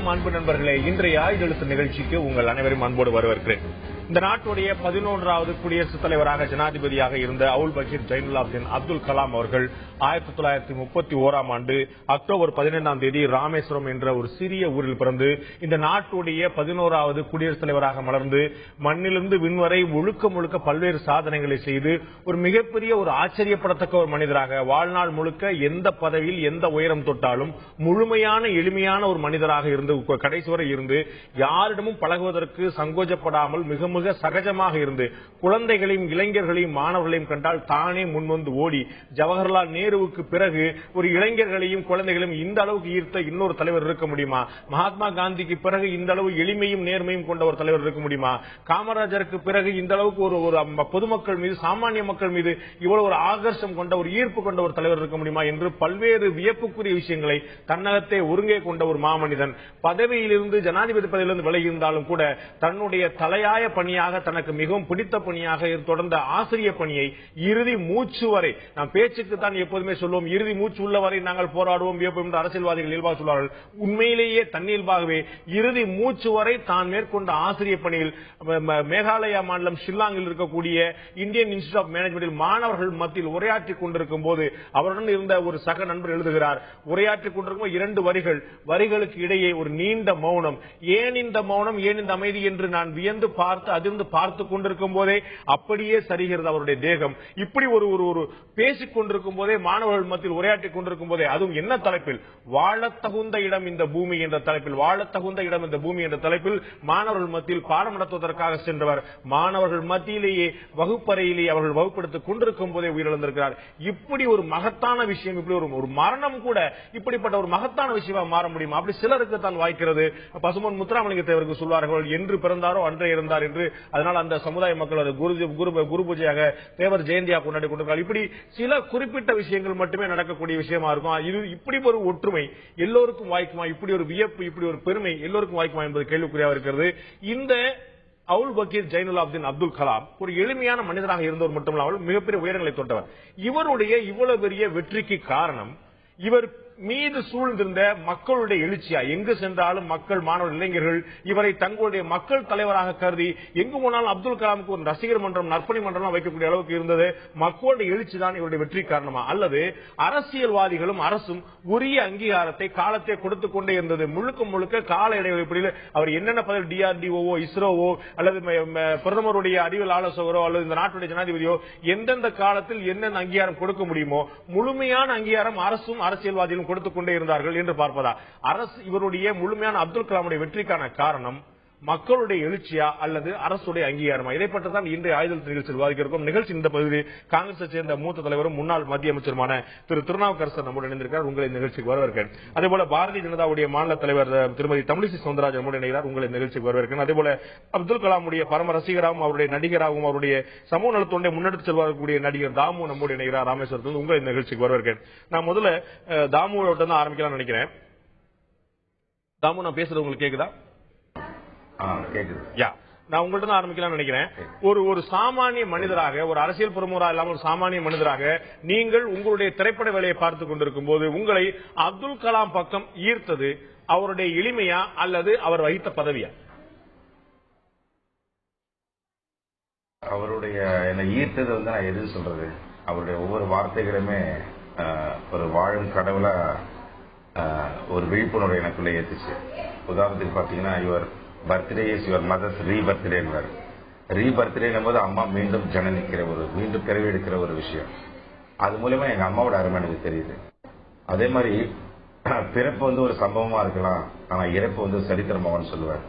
வணக்கம் அன்பு நண்பர்களே, இன்றைய ஆயுதெழுத்து நிகழ்ச்சிக்கு உங்கள் அனைவரும் அன்போடு வரவேற்கிறேன். இந்த நாட்டுடைய 11வது குடியரசுத் தலைவராக ஜனாதிபதியாக இருந்த அவுல் பகீர் ஜைனுலாப்தீன் அப்துல் கலாம் அவர்கள் 1931ஆம் ஆண்டு அக்டோபர் 15ஆம் தேதி ராமேஸ்வரம் என்ற ஒரு சிறிய ஊரில் பிறந்து இந்த நாட்டுடைய 11வது குடியரசுத் தலைவராக மலர்ந்து மண்ணிலிருந்து விண்வரை முழுக்க பல்வேறு சாதனைகளை செய்து ஒரு மிகப்பெரிய ஒரு ஆச்சரியப்படத்தக்க ஒரு மனிதராக வாழ்நாள் முழுக்க எந்த பதவியில் எந்த உயரம் தொட்டாலும் முழுமையான எளிமையான ஒரு மனிதராக இருந்து கடைசி வரை இருந்து யாரிடமும் பழகுவதற்கு சங்கோஜப்படாமல் மிக மிக சகஜமாக இருந்து குழந்தைகளையும் இளைஞர்களையும் மாணவர்களையும் கண்டால் தானே முன்வந்து ஓடி ஜவஹர்லால் நேருவுக்கு பிறகு ஒரு இளைஞர்களையும் குழந்தைகளையும் இந்த அளவுக்கு ஈர்த்த இன்னொரு தலைவர் இருக்க முடியுமா? மகாத்மா காந்திக்கு பிறகு இந்த அளவு எளிமையும் நேர்மையும் கொண்ட ஒரு தலைவர் இருக்க முடியுமா? காமராஜருக்கு பிறகு இந்த அளவுக்கு ஒரு பொதுமக்கள் மீது சாமானிய மக்கள் மீது இவ்வளவு ஒரு ஆகர்ஷம் கொண்ட ஒரு ஈர்ப்பு கொண்ட ஒரு தலைவர் இருக்க முடியுமா என்று பல்வேறு வியப்புக்குரிய விஷயங்களை தன்னகத்தை ஒருங்கே கொண்ட ஒரு மாமனிதன் பதவியிலிருந்து ஜனாதிபதி பதவியிலிருந்து விலகி இருந்தாலும் கூட தன்னுடைய தலையாய பணியாக தனக்கு மிகவும் பிடித்த பணியாக தொடர்ந்த ஆசிரியர் பணியை இறுதி மூச்சு வரை, நாம் பேச்சுக்கு தான் எப்போதுமே சொல்லுவோம், இறுதி மூச்சு உள்ளவரை நாங்கள் போராடுவோம் என்று அரசியல்வாதிகள் இயல்பாக சொல்வார்கள். உண்மையிலேயே தன்னியல்பாகவே இறுதி மூச்சு வரை தான் மேற்கொண்ட ஆசிரியர் பணியில் மேகாலயா மாநிலம் ஷில்லாங்கில் இருக்கக்கூடிய இந்தியன் இன்ஸ்டிடியூட் ஆஃப் மேனேஜ்மெண்டில் மாணவர்கள் மத்தியில் உரையாற்றிக் கொண்டிருக்கும் போது அவருடன் இருந்த ஒரு சக நண்பர் எழுதுகிறார், உரையாற்றிக் கொண்டிருக்கும் 2 வரிகளுக்கு இடையே ஒரு நீண்ட மௌனம். ஏன் இந்த மௌனம், ஏன் இந்த அமைதி என்று நான் வியந்து பார்த்து அதிர்ந்து பார்த்து கொண்டிருக்கும் போதே அப்படியே சரிகிறது அவருடைய தேகம். இப்படி ஒரு பேசிக் கொண்டிருக்கும் போதே மாணவர்கள் மத்தியில் உரையாற்றிக் கொண்டிருக்கும் போதே, அதுவும் என்ன தலைப்பில், வாழத் தகுந்த இடம் இந்த பூமி என்ற தலைப்பில், வாழத் தகுந்த இடம் இந்த பூமி என்ற தலைப்பில் மாணவர்கள் மத்தியில் பாடம் நடத்துவதற்காக சென்றவர் மாணவர்கள் மத்தியிலேயே வகுப்பறையிலேயே அவர்கள் வகுப்படுத்திக் கொண்டிருக்கும் போதே உயிரிழந்திருக்கிறார். இப்படி ஒரு மகத்தான விஷயம், இப்படி ஒரு மரணம் கூட இப்படிப்பட்ட ஒரு மகத்தான விஷயமா மாற முடியும்? அப்படி சிலருக்கு தான் வாய்க்கிறது. பசுமன் முத்துராமலிங்க தேவருக்கு சொல்வார்கள், என்று பிறந்தாரோ அன்றே இருந்தார் என்று. அதனால் அந்த சமுதாய மக்கள் அது குரு பூஜையாக தேவர் ஜெயந்தியா கொண்டாடி கொண்டிருக்கிறார். இப்படி சில குறிப்பிட்ட விஷயங்கள் மட்டுமே நடக்கக்கூடிய விஷயமா இருக்கும். இது இப்படி ஒரு ஒற்றுமை எல்லோருக்கும் வாய்க்குமா? இப்படி ஒரு வியப்பு, இப்படி ஒரு பெருமை எல்லோருக்கும் வாய்க்குமா என்பது கேள்விக்குறியாக இருக்கிறது. இந்த அவுல் பகீர் ஜைனுலாப்தீன் அப்துல் கலாம் ஒரு எளிமையான மனிதராக இருந்தவர் மட்டுமல்லாமல் மிகப்பெரிய உயரங்களை தொட்டவர். இவருடைய இவ்வளவு பெரிய வெற்றிக்கு காரணம் இவர் மீது சூழ்ந்திருந்த மக்களுடைய எழுச்சியா. எங்கு சென்றாலும் மக்கள், மாணவர், இளைஞர்கள் இவரை தங்களுடைய மக்கள் தலைவராக கருதி எங்கு போனாலும் அப்துல் கலாமுக்கு ஒரு ரசிகர் மன்றம், நற்பணி மன்றம் வைக்கக்கூடிய அளவுக்கு இருந்தது. மக்களுடைய எழுச்சி தான் இவருடைய வெற்றி காரணமா, அல்லது அரசியல்வாதிகளும் அரசும் உரிய அங்கீகாரத்தை காலத்தை கொடுத்துக் கொண்டே இருந்தது? முழுக்க கால இடைவெளியில் அவர் என்னென்ன பதவி, டிஆர்டிஓவோ, இஸ்ரோவோ அல்லது பிரதமருடைய அறிவியல் ஆலோசகரோ அல்லது இந்த நாட்டுடைய ஜனாதிபதியோ எந்தெந்த காலத்தில் என்னென்ன அங்கீகாரம் கொடுக்க முடியுமோ முழுமையான அங்கீகாரம் அரசும் அரசியல்வாதிகளும் கொடுத்துக் கொண்டே இருந்தார்கள் என்று பார்ப்பதா? அரசு இவருடைய முழுமையான அப்துல் கலாமுடைய வெற்றிக்கான காரணம் மக்களுடைய எழுச்சியா அல்லது அரசுடைய அங்கீகாரமா? இதை பற்றி தான் இன்றைய ஆயுதெழுத்து நிகழ்ச்சியில் விவாதிக்கிறோம். நிகழ்ச்சி இந்த பகுதியில் காங்கிரஸை சேர்ந்த மூத்த தலைவரும் முன்னாள் மத்திய அமைச்சருமான திரு திருநாவுக்கரசர் நம்முடன் இணைந்திருக்கிறார். உங்களை நிகழ்ச்சிக்கு வரவேற்கிறேன். அதேபோல பாரதிய ஜனதாவுடைய மாநில தலைவர் திருமதி தமிழிசை சவுந்தரராஜன் நம்முடன் இணைகிறார். உங்களை நிகழ்ச்சிக்கு வரவேற்கிறேன். அதேபோல அப்துல் கலாமுடைய பரம ரசிகராகவும் அவருடைய நடிகராகவும் அவருடைய சமூக நலத்தொண்டை முன்னெடுத்து செல்வக்கூடிய நடிகர் தாமு நம்முடைய இணைகிறார் ராமேஸ்வரத்தில். உங்களை நிகழ்ச்சிக்கு வரவேற்கிறேன். நான் முதல்ல தாமுவோட தான் ஆரம்பிக்கலாம் நினைக்கிறேன். தாமு, நான் பேசுறது உங்களுக்கு கேக்குதா? நான் உங்கள்ட்ட தான் ஆரம்பிக்கலாம் நினைக்கிறேன். ஒரு சாமானிய மனிதராக, ஒரு அரசியல் பிரமுகராக இல்லாமல் ஒரு சாமானிய மனிதராக நீங்கள் உங்களுடைய திரைப்பட வேலையை பார்த்துக் கொண்டிருக்கும் போது உங்களை அப்துல் கலாம் பக்கம் ஈர்த்தது அவருடைய எளிமையா அல்லது அவர் வகித்த பதவியா? அவருடைய என்னை ஈர்த்தது நான் எது சொல்றது, அவருடைய ஒவ்வொரு வார்த்தைகளுமே ஒரு வாழும் கடவுளா ஒரு விழிப்புணர்வு எனக்குள்ள ஏத்துச்சு. உதாரணத்துக்கு பாத்தீங்கன்னா, your birthday is your mother's rebirthday. ரீபர்த்டேங்கும் போது அம்மா மீண்டும் ஜனனிக்கிற மீண்டும் பிறவி எடுக்கிற ஒரு விஷயம். அது மூலமா எங்க அம்மாவோட அருமை எனக்கு தெரியுது. அதே மாதிரி பிறப்பு ஒரு சம்பவமா இருக்கலாம், ஆனா இறப்பு சரித்திரமாவான்னு சொல்லுவார்.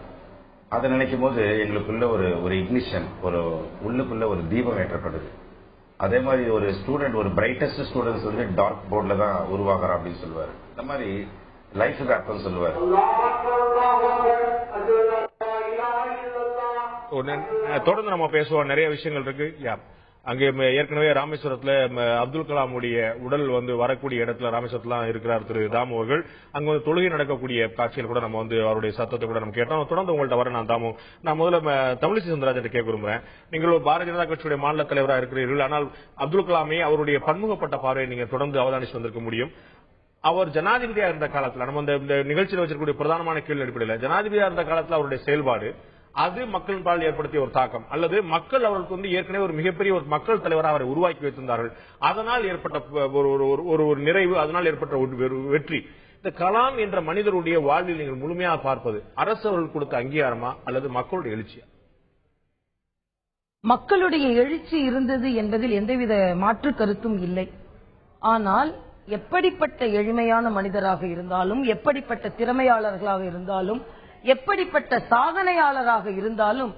அதை நினைக்கும் போது எங்களுக்குள்ள ஒரு இக்னிஷன், உள்ளுக்குள்ள ஒரு தீபம் ஏற்றப்படுது. அதே மாதிரி ஒரு ஸ்டூடெண்ட், ஒரு பிரைட்டஸ்ட் ஸ்டூடெண்ட்ஸ் டார்க் போர்ட்ல தான் உருவாகிறார் அப்படின்னு சொல்லுவார். இந்த மாதிரி லைஃபுக்கு அர்த்தம் சொல்லுவார். தொடர்ந்து நம்ம பேசுவோம், நிறைய விஷயங்கள் இருக்கு. அங்கே ஏற்கனவே ராமேஸ்வரத்துல அப்துல் கலாமுடைய உடல் வரக்கூடிய இடத்துல ராமேஸ்வரத்துல இருக்கிறார் திரு தாமு அவர்கள். அங்க தொழுகை நடக்கக்கூடிய காட்சிகள் கூட நம்ம அவருடைய சத்தத்தை கூட நம்ம கேட்டோம். தொடர்ந்து உங்கள்ட்ட வர நான் தாமு, நான் முதல்ல தமிழிசை சவுந்தரராஜன் கேட்க விரும்புறேன். நீங்கள் பாரதிய ஜனதா கட்சியுடைய மாநில தலைவராக இருக்கிறீர்கள். ஆனால் அப்துல் கலாமை அவருடைய பன்முகப்பட்ட பார்வையை நீங்க தொடர்ந்து அவதானிச்சு வந்திருக்க முடியும். அவர் ஜனாதிபதியா இருந்த காலத்துல நம்ம இந்த நிகழ்ச்சியில் வச்சிருக்கக்கூடிய பிரதானமான கேள்வி அடிப்படையில் ஜனாதிபதியா இருந்த காலத்துல அவருடைய செயல்பாடு அது மக்கள் பால் ஏற்படுத்திய ஒரு தாக்கம் அல்லது மக்கள் அவருக்கு வந்து ஏற்கனவே ஒரு மிகப்பெரிய ஒரு மக்கள் தலைவராக அவரை உருவாக்கி வைத்திருந்தார்கள், அதனால் ஏற்பட்ட ஒரு நிறைவு, அதனால் ஏற்பட்ட ஒரு வெற்றி. இந்த கலாம் என்ற மனிதருடைய வாழ்வில் நீங்கள் முழுமையாக பார்ப்பது அரசு அவர்கள் கொடுத்த அங்கீகாரமா அல்லது மக்களுடைய எழுச்சியா? மக்களுடைய எழுச்சி இருந்தது என்பதில் எந்தவித மாற்று கருத்தும் இல்லை. ஆனால் எப்படிப்பட்ட எளிமையான மனிதராக இருந்தாலும், எப்படிப்பட்ட திறமையாளர்களாக இருந்தாலும், எப்படிப்பட்ட சாதனையாளராக இருந்தாலும்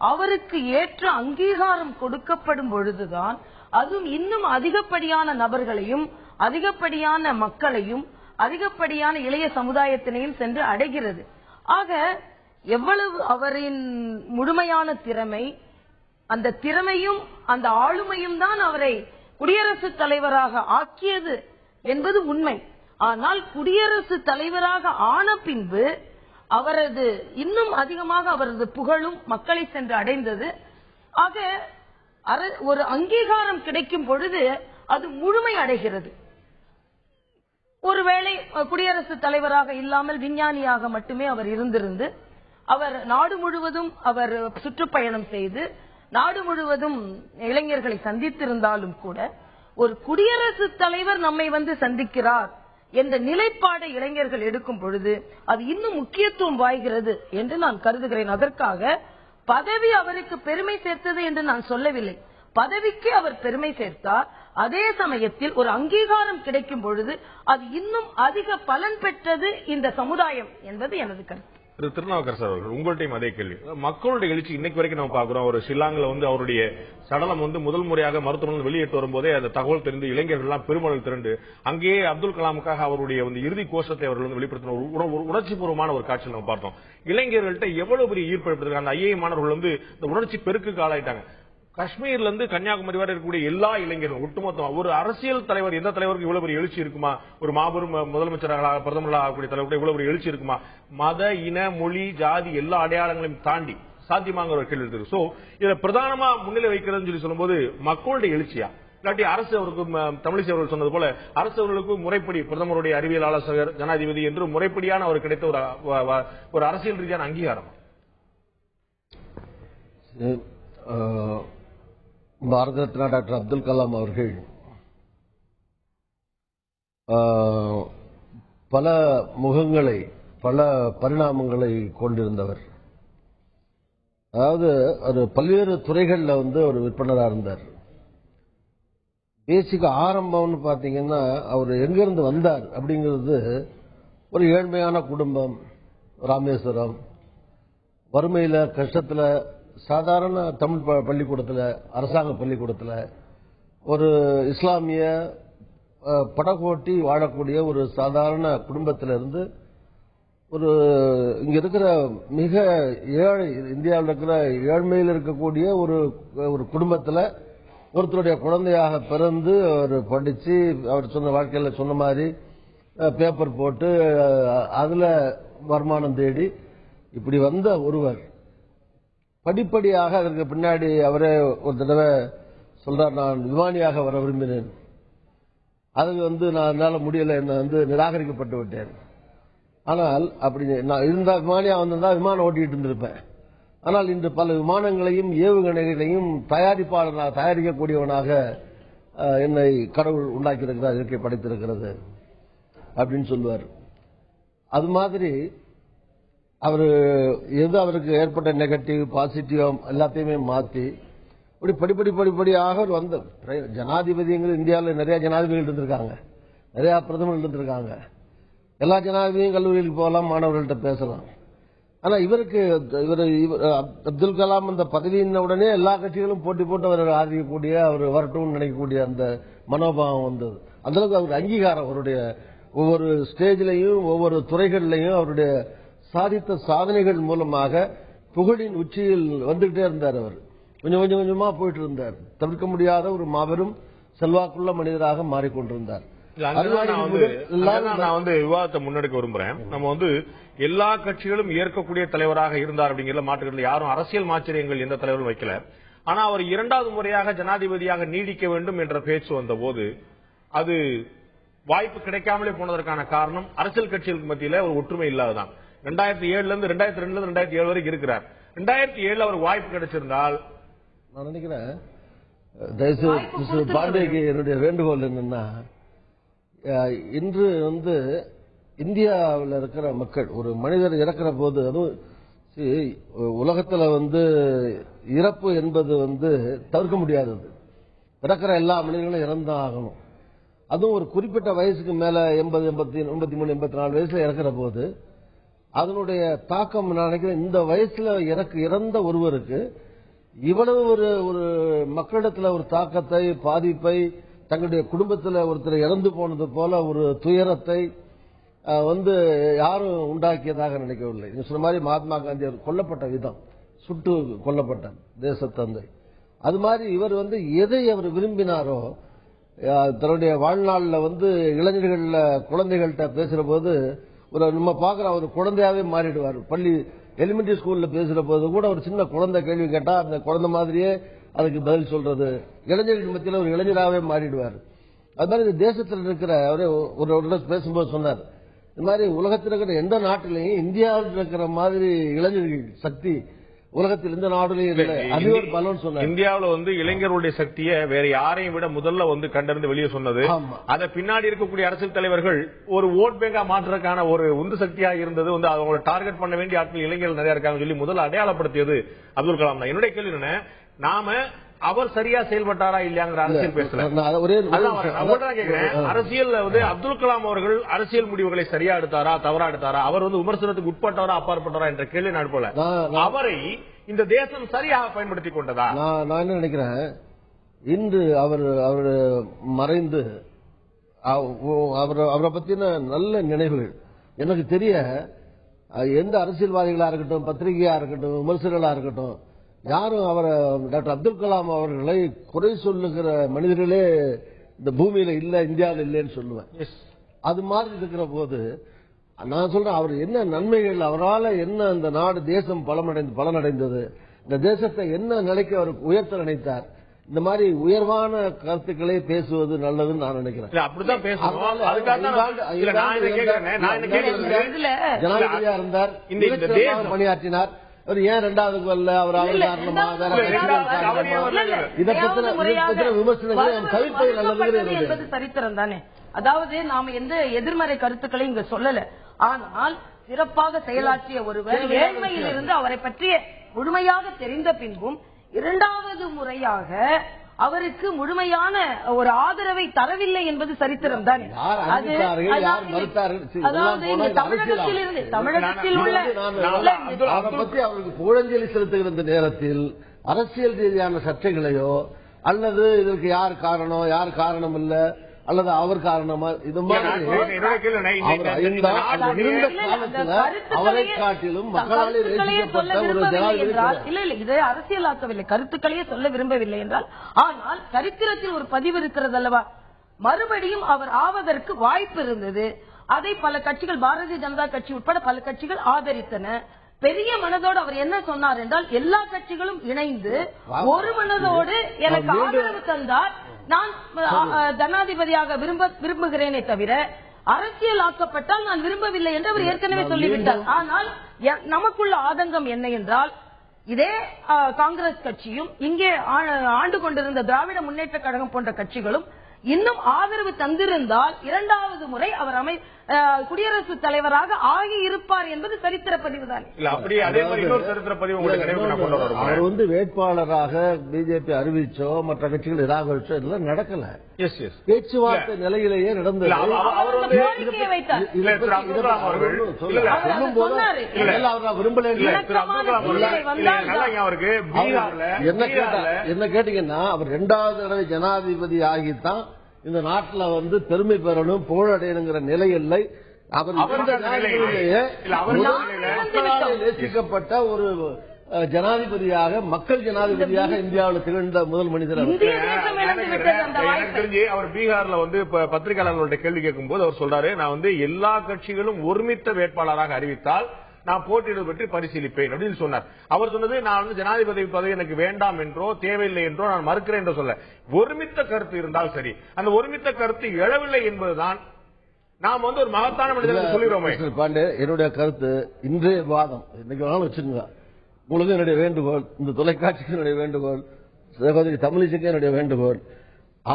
அவருக்கு ஏற்ற அங்கீகாரம் கொடுக்கப்படும் பொழுதுதான் அதுவும் இன்னும் அதிகப்படியான நபர்களையும் அதிகப்படியான மக்களையும் அதிகப்படியான இளைய சமுதாயத்தினையும் சென்று அடைகிறது. ஆக எவ்வளவு அவரின் முழுமையான திறமை, அந்த திறமையும் அந்த ஆளுமையும் தான் அவரை குடியரசுத் தலைவராக ஆக்கியது என்பது உண்மை. ஆனால் குடியரசுத் தலைவராக ஆன பின்பு அவரது இன்னும் அதிகமாக அவரது புகழும் மக்களை சென்று அடைந்தது. ஆக ஒரு அங்கீகாரம் கிடைக்கும் பொழுது அது முழுமை அடைகிறது. ஒருவேளை குடியரசுத் தலைவராக இல்லாமல் விஞ்ஞானியாக மட்டுமே அவர் இருந்திருந்து அவர் நாடு முழுவதும் அவர் சுற்றுப்பயணம் செய்து நாடு முழுவதும் இளைஞர்களை சந்தித்திருந்தாலும் கூட ஒரு குடியரசுத் தலைவர் நம்மை வந்து சந்திக்கிறார் என்ற நிலைப்பாடை இளைஞர்கள் எடுக்கும் பொழுது அது இன்னும் முக்கியத்துவம் வாய்கிறது என்று நான் கருதுகிறேன். அதற்காக பதவி அவருக்கு பெருமை சேர்த்தது என்று நான் சொல்லவில்லை. பதவிக்கு அவர் பெருமை சேர்த்தார். அதே சமயத்தில் ஒரு அங்கீகாரம் கிடைக்கும் பொழுது அது இன்னும் அதிக பலன் பெற்றது இந்த சமுதாயம் என்பது எனது கருத்து. திருநாவுக்கரசர் சார் அவர்கள் உங்கள்கிட்டையும் அதே கேள்வி. மக்களுடைய எழுச்சி இன்னைக்கு வரைக்கும் நம்ம பாக்குறோம். ஒரு ஷில்லாங்ல வந்து அவருடைய சடலம் வந்து முதல் முறையாக மருத்துவமனையில் வெளியிட்டு வரும்போதே அந்த தகவல் தெரிந்து இளைஞர்கள் எல்லாம் பெருமளவில் திரண்டு அங்கேயே அப்துல் கலாமுக்காக அவருடைய இறுதி கோஷத்தை அவர்கள் வந்து வெளிப்படுத்தின ஒரு உணர்ச்சி பூர்வமான ஒரு காட்சியில் நம்ம பார்த்தோம். இளைஞர்கள்ட்ட எவ்வளவு பெரிய ஈர்ப்பு ஏற்படுத்திருக்காங்க. அந்த ஐஏ மாணவர்கள் வந்து இந்த உணர்ச்சி பெருக்குக்கு ஆளாயிட்டாங்க. காஷ்மீர்ல இருந்து கன்னியாகுமரி வரை இருக்கக்கூடிய எல்லா இளைஞர்களும் ஒட்டுமொத்தம் ஒரு அரசியல் தலைவர் எந்த தலைவருக்கு இவ்வளவு பெரிய எழுச்சி இருக்குமா? ஒரு மாபெரும் முதலமைச்சராக பிரதமராக ஆகக்கூடிய தலைவருக்கு இவ்வளவு பெரிய எழுச்சி இருக்குமா? மத இன மொழி ஜாதி எல்லா அடையாளங்களையும் தாண்டி சாத்தியமாங்கிற ஒரு கேள்வி இருக்கு. சோ இதை பிரதானமா முன்னிலை வைக்கிறதுன்னு சொல்லி சொல்லும்போது மக்களுடைய எழுச்சியா இல்லாட்டி அரசு அவருக்கு தமிழிசை அவர்கள் சொன்னது போல அரசு அவர்களுக்கு முறைப்படி பிரதமருடைய அறிவியல் ஆலோசகர் ஜனாதிபதி என்று முறைப்படியான அவர் கிடைத்த ஒரு அரசியல் ரீதியான அங்கீகாரம்? பாரத ரத்னா டாக்டர் அப்துல் கலாம் அவர்கள் பல முகங்களை பல பரிணாமங்களை கொண்டிருந்தவர். அதாவது ஒரு பல்வேறு துறைகளில் வந்து ஒரு விற்பனராக இருந்தார். பேசிக் ஆரம்பம்னு பார்த்தீங்கன்னா அவர் எங்கிருந்து வந்தார் அப்படிங்கிறது ஒரு ஏழ்மையான குடும்பம், ராமேஸ்வரம், வறுமையில் கஷ்டத்தில் சாதாரண தமிழ் பள்ளிக்கூடத்தில் அரசாங்க பள்ளிக்கூடத்தில் ஒரு இஸ்லாமிய படகோட்டி வாழக்கூடிய ஒரு சாதாரண குடும்பத்திலிருந்து ஒரு இங்க இருக்கிற மிக ஏழை இந்தியாவில் இருக்கிற ஏழ்மையில் இருக்கக்கூடிய ஒரு குடும்பத்தில் ஒருத்தருடைய குழந்தையாக பிறந்து அவர் படிச்சு அவர் சொன்ன வாழ்க்கையில் சொன்ன மாதிரி பேப்பர் போட்டு அதுல வருமானம் தேடி இப்படி வந்த ஒருவர் படிப்படியாக அதற்கு பின்னாடி அவரே ஒரு தடவை சொல்றார், நான் விமானியாக வர விரும்பினேன், அது நான் என்னால முடியல, என்ன நிராகரிக்கப்பட்டு விட்டேன். ஆனால் அப்படி நான் இருந்தா விமானியா வந்திருந்தா விமானம் ஓட்டிட்டு இருந்திருப்பேன். ஆனால் இன்று பல விமானங்களையும் ஏவுகணைகளையும் தயாரிக்கக்கூடியவனாக என்னை கடவுள் உண்டாக்கியிருக்கிறார், இயற்கை படைத்திருக்கிறது அப்படின்னு சொல்லுவார். அது மாதிரி அவர் எது அவருக்கு ஏற்பட்ட நெகட்டிவ் பாசிட்டிவ் எல்லாத்தையுமே மாற்றி இப்படி படிப்படியாக வந்த ஜனாதிபதிங்கிறது இந்தியாவில் நிறைய ஜனாதிபதிகள் இருந்திருக்காங்க, நிறைய பிரதமர்கள் இருந்திருக்காங்க. எல்லா ஜனாதிபதியும் கல்லூரிகளுக்கு போகலாம், மாணவர்கள்ட்ட பேசலாம். ஆனா இவர் அப்துல் கலாம் அந்த பதவியின் உடனே எல்லா கட்சிகளும் போட்டி போட்டு அவர் ஆதரிக்கக்கூடிய அவர் வரட்டும்னு நினைக்கக்கூடிய அந்த மனோபாவம் வந்தது. அந்த அளவுக்கு அவர் அங்கீகாரம் அவருடைய ஒவ்வொரு ஸ்டேஜிலையும் ஒவ்வொரு துறைகளிலையும் அவருடைய சாதித்த சாதனைகள் மூலமாக புகழின் உச்சியில் வந்துகிட்டே இருந்தார். அவர் கொஞ்சமா போயிட்டு இருந்தார். தவிர்க்க முடியாத ஒரு மாபெரும் செல்வாக்குள்ள மனிதராக மாறிக்கொண்டிருந்தார். நான் விவாதத்தை முன்னெடுக்க விரும்புறேன். நம்ம எல்லா கட்சிகளும் ஏற்கக்கூடிய தலைவராக இருந்தார் அப்படிங்கிற மாற்றுகள் யாரும் அரசியல் மாச்சரியங்கள் எந்த தலைவரும் வைக்கல. ஆனா அவர் இரண்டாவது முறையாக ஜனாதிபதியாக நீடிக்க வேண்டும் என்ற பேச்சு வந்த போது அது வாய்ப்பு கிடைக்காமலே போனதற்கான காரணம் அரசியல் கட்சிகளுக்கு மத்தியில ஒரு ஒற்றுமை இல்லாததான். 2007 இருந்து 2002 2007 வரைக்கும் இருக்கிறார். 2007 அவருக்கு வாய்ப்பு கிடைச்சிருந்தால் நான் நினைக்கிறேன் தயவுசெய்து பாண்டேக்கு என்னுடைய வேண்டுகோள் என்னன்னா, இன்று இந்தியாவில் இருக்கிற மக்கள் ஒரு மனிதர் இறக்கிற போது, அதுவும் உலகத்துல இறப்பு என்பது தவிர்க்க முடியாதது. இறக்கிற எல்லா மனிதர்களும் இறந்தான் ஆகணும். அதுவும் ஒரு குறிப்பிட்ட வயசுக்கு மேல 80, 83, 84 வயசுல இறக்கிற போது அதனுடைய தாக்கம் நான் நினைக்கிறேன் இந்த வயசுல இறந்த ஒருவருக்கு இவ்வளவு ஒரு மக்களிடத்துல ஒரு தாக்கத்தை, பாதிப்பை, தங்களுடைய குடும்பத்தில் ஒருத்தர் இறந்து போனது போல ஒரு துயரத்தை யாரும் உண்டாக்கியதாக நினைக்கவில்லை. நீங்க சொன்ன மாதிரி மகாத்மா காந்தி அவர் கொல்லப்பட்ட விதம், சுட்டு கொல்லப்பட்டார் தேசத்தந்தை. அது மாதிரி இவர் எதை அவர் விரும்பினாரோ, தன்னுடைய வாழ்நாளில் இளைஞர்கள குழந்தைகள்கிட்ட பேசுற போது நம்ம பார்க்கிற ஒரு குழந்தையாவே மாறிடுவார். பள்ளி எலிமெண்டரி ஸ்கூல்ல பேசுற போது கூட ஒரு சின்ன குழந்தை கேள்வி கேட்டா அந்த குழந்தை மாதிரியே அதுக்கு பதில் சொல்றது, இளைஞர்கள் மத்தியில் ஒரு இளைஞராகவே மாறிடுவார். அது மாதிரி இந்த தேசத்தில் இருக்கிற அவரே ஒரு பேசும்போது சொன்னார், இந்த மாதிரி உலகத்தில் இருக்கிற எந்த நாட்டிலையும் இந்தியாவில் இருக்கிற மாதிரி இளைஞர்கள் சக்தி உலகத்தில் எந்த நாடுலையும் இல்லை. அது ஒரு பலன் சொன்னார். இந்தியாவில் இளைஞர்களுடைய சக்தியை வேற யாரையும் விட முதல்ல கண்டறிந்து வெளியே சொன்னது. அதை பின்னாடி இருக்கக்கூடிய அரசியல் தலைவர்கள் ஒரு ஓட் பேங்கா மாற்றுறதுக்கான ஒரு உந்து சக்தியாக இருந்தது. அவங்களை டார்கெட் பண்ண வேண்டிய ஆட்கள் இளைஞர்கள் நிறைய இருக்காங்க சொல்லி முதல்ல அடையாளப்படுத்தியது அப்துல் கலாம் தான். என்னுடைய கேள்வி என்ன, நாம அவர் சரியா செயல்பட்டாரா இல்லையாங்கிற அரசியல் பேசல. அரசியல் அப்துல் கலாம் அவர்கள் அரசியல் முடிவுகளை சரியா எடுத்தாரா தவறா எடுத்தாரா, அவர் விமர்சனத்துக்கு உட்பட்டவரா அப்பாற்பட்டவரா என்ற கேள்வி நான் போல அவரை இந்த தேசம் சரியாக பயன்படுத்தி கொண்டதா? நான் என்ன நினைக்கிறேன், இன்று அவர் மறைந்து அவரை பத்தின நல்ல நினைவுகள் எனக்கு தெரிய எந்த அரசியல்வாதிகளா இருக்கட்டும், பத்திரிகையா இருக்கட்டும், விமர்சகர்களா இருக்கட்டும், யாரும் அவரை டாக்டர் அப்துல் கலாம் அவர்களை குறை சொல்லுகிற மனிதர்களே இந்த பூமியில இல்ல, இந்தியாவில் இல்லைன்னு சொல்லுவேன். அது மாதிரி இருக்கிற போது நான் சொல்றேன், அவர் என்ன நன்மைகள், அவரால் என்ன இந்த நாடு தேசம் பலனடைந்தது, இந்த தேசத்தை என்ன நிலைக்கு அவர் உயர்த்த நினைத்தார், இந்த மாதிரி உயர்வான கருத்துக்களை பேசுவது நல்லதுன்னு நான் நினைக்கிறேன். ஜனாதிபதியா இருந்தார், பணியாற்றினார். அவர் ஏன் இரண்டாவதுக்கு வரல, அவர் காரணமா இதை பத்தின விமர்சனங்களை தவிர்ப்பது நல்லது என்பது சரித்திரம் தானே. அதாவது நாம எந்த எதிர்மறை கருத்துக்களை இங்க சொல்லல, ஆனால் சிறப்பாக செயலாற்றிய ஒருவர் ஏழ்மையில் இருந்து அவரை பற்றிய முழுமையாக தெரிந்த பின்பும் இரண்டாவது முறையாக அவருக்கு முழுமையான ஒரு ஆதரவை தரவில்லை என்பது சரித்திரம் தானே. அதாவது தமிழகத்தில் உள்ள பற்றி அவருக்கு புகழஞ்சலி செலுத்துகிற இந்த நேரத்தில் அரசியல் ரீதியான சர்ச்சைகளையோ அல்லது இதற்கு யார் காரணம் யார் காரணம் இல்ல அல்லது அவர் காரணமா இது மாதிரி இருந்த காலத்தில் அவரை காட்டிலும் மக்களால் நேசிக்கப்பட்ட ஒரு ஜனாதிபதி இல்ல இது அரசியலாக்கவில்லை, கருத்துக்களையே சொல்ல விரும்பவில்லை என்றால், ஆனால் சரித்திரத்தில் ஒரு பதிவு இருக்கிறது அல்லவா, மறுபடியும் அவர் ஆவதற்கு வாய்ப்பு இருந்தது. அதை பல கட்சிகள், பாரதிய ஜனதா கட்சி உட்பட பல கட்சிகள் ஆதரித்தன. பெரிய மனதோடு அவர் என்ன சொன்னார் என்றால், எல்லா கட்சிகளும் இணைந்து ஒரு மனதோடு எனக்கு ஆதரவு தந்தார், நான் ஜனாதிபதியாக விரும்புகிறேனே தவிர அரசியல் ஆக்கப்பட்டால் நான் விரும்பவில்லை என்று அவர் ஏற்கனவே சொல்லிவிட்டார். ஆனால் நமக்குள்ள ஆதங்கம் என்ன என்றால், இதே காங்கிரஸ் கட்சியும் இங்கே ஆண்டு கொண்டிருந்த திராவிட முன்னேற்ற கழகம் போன்ற கட்சிகளும் இன்னும் ஆதரவு தந்திருந்தால் இரண்டாவது முறை அவர் குடியரசுத் தலைவராக ஆகி இருப்பார் என்பது சரித்திர பதிவு தான். அவர் வேட்பாளராக பிஜேபி அறிவிச்சோ மற்ற கட்சிகள் நிராகரிச்சோ இதெல்லாம் நடக்கல, பேச்சுவார்த்தை நிலையிலேயே நடந்தது. என்ன கேட்டீங்கன்னா, அவர் இரண்டாவது தடவை ஜனாதிபதி ஆகித்தான் இந்த நாட்டில் பெருமை பெறணும் புகழடையணுங்கிற நிலை இல்லை. அவர் நேசிக்கப்பட்ட ஒரு ஜனாதிபதியாக, மக்கள் ஜனாதிபதியாக இந்தியாவில் திகழ்ந்த முதல் மனிதர். தெரிஞ்சு அவர் பீகார்ல பத்திரிகையாளர்களுடைய கேள்வி கேட்கும் போது அவர் சொல்றாரு, நான் எல்லா கட்சிகளும் ஒருமித்த வேட்பாளராக அறிவித்தால் நான் போட்டியிடுவது பற்றி பரிசீலிப்பேன் அப்படின்னு சொன்னார். அவர் சொன்னது, நான் ஜனாதிபதி பதவி எனக்கு வேண்டாம் என்றோ தேவையில்லை என்றோ நான் மறுக்கிறேன் என்று சொல்ல, ஒருமித்த கருத்து இருந்தால் சரி, அந்த ஒருமித்த கருத்து எழவில்லை என்பதுதான் நாம் ஒரு மகத்தான மனிதர் சொல்லிடுவோமே. பாண்டே, என்னுடைய கருத்து இன்றைய வாதம் இன்னைக்கு வேணாலும் வச்சுங்க. உங்களுக்கு என்னுடைய வேண்டுகோள், இந்த தொலைக்காட்சிக்கு என்னுடைய வேண்டுகோள், சகோதரி தமிழிசைக்கு என்னுடைய வேண்டுகோள்,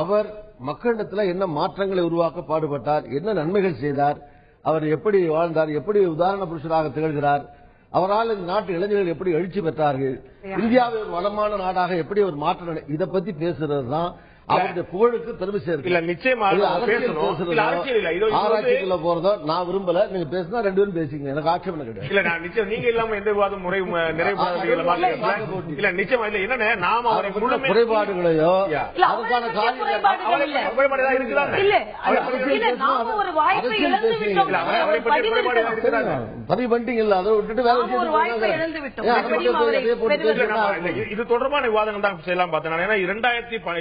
அவர் மக்களிடத்தில் என்ன மாற்றங்களை உருவாக்க பாடுபட்டார், என்ன நன்மைகள் செய்தார், அவர் எப்படி வாழ்ந்தார், எப்படி உதாரண புருஷராக திகழ்கிறார், அவரால் இந்த நாட்டு இளைஞர்கள் எப்படி எழுச்சி பெற்றார்கள், இந்தியாவை ஒரு வளமான நாடாக எப்படி ஒரு மாற்றம், இதை பத்தி பேசுறதுதான் அவருடைய புகழுக்கு பெருமை சேர்க்க. ஆராய்ச்சிக்குள்ள போறதோ நான் விரும்பல. நீங்க பேசினா ரெண்டு பேரும் பேசிங்க, எனக்கு ஆட்சேபனை கிடையாது. இல்ல நான் நிச்சயம் நீங்க இல்லாம எந்த விவாதம் முறை இல்ல நிச்சயமா இல்ல. என்னன்னா நாம அவரை குறைபாடுகளையோ அதுக்கான பதிவு பண்ணிட்டீங்க. அதை விட்டுட்டு வேலை இது தொடர்பான விவாதங்கள் தான் செய்யலாம் பார்த்தேன். ஏன்னா 2007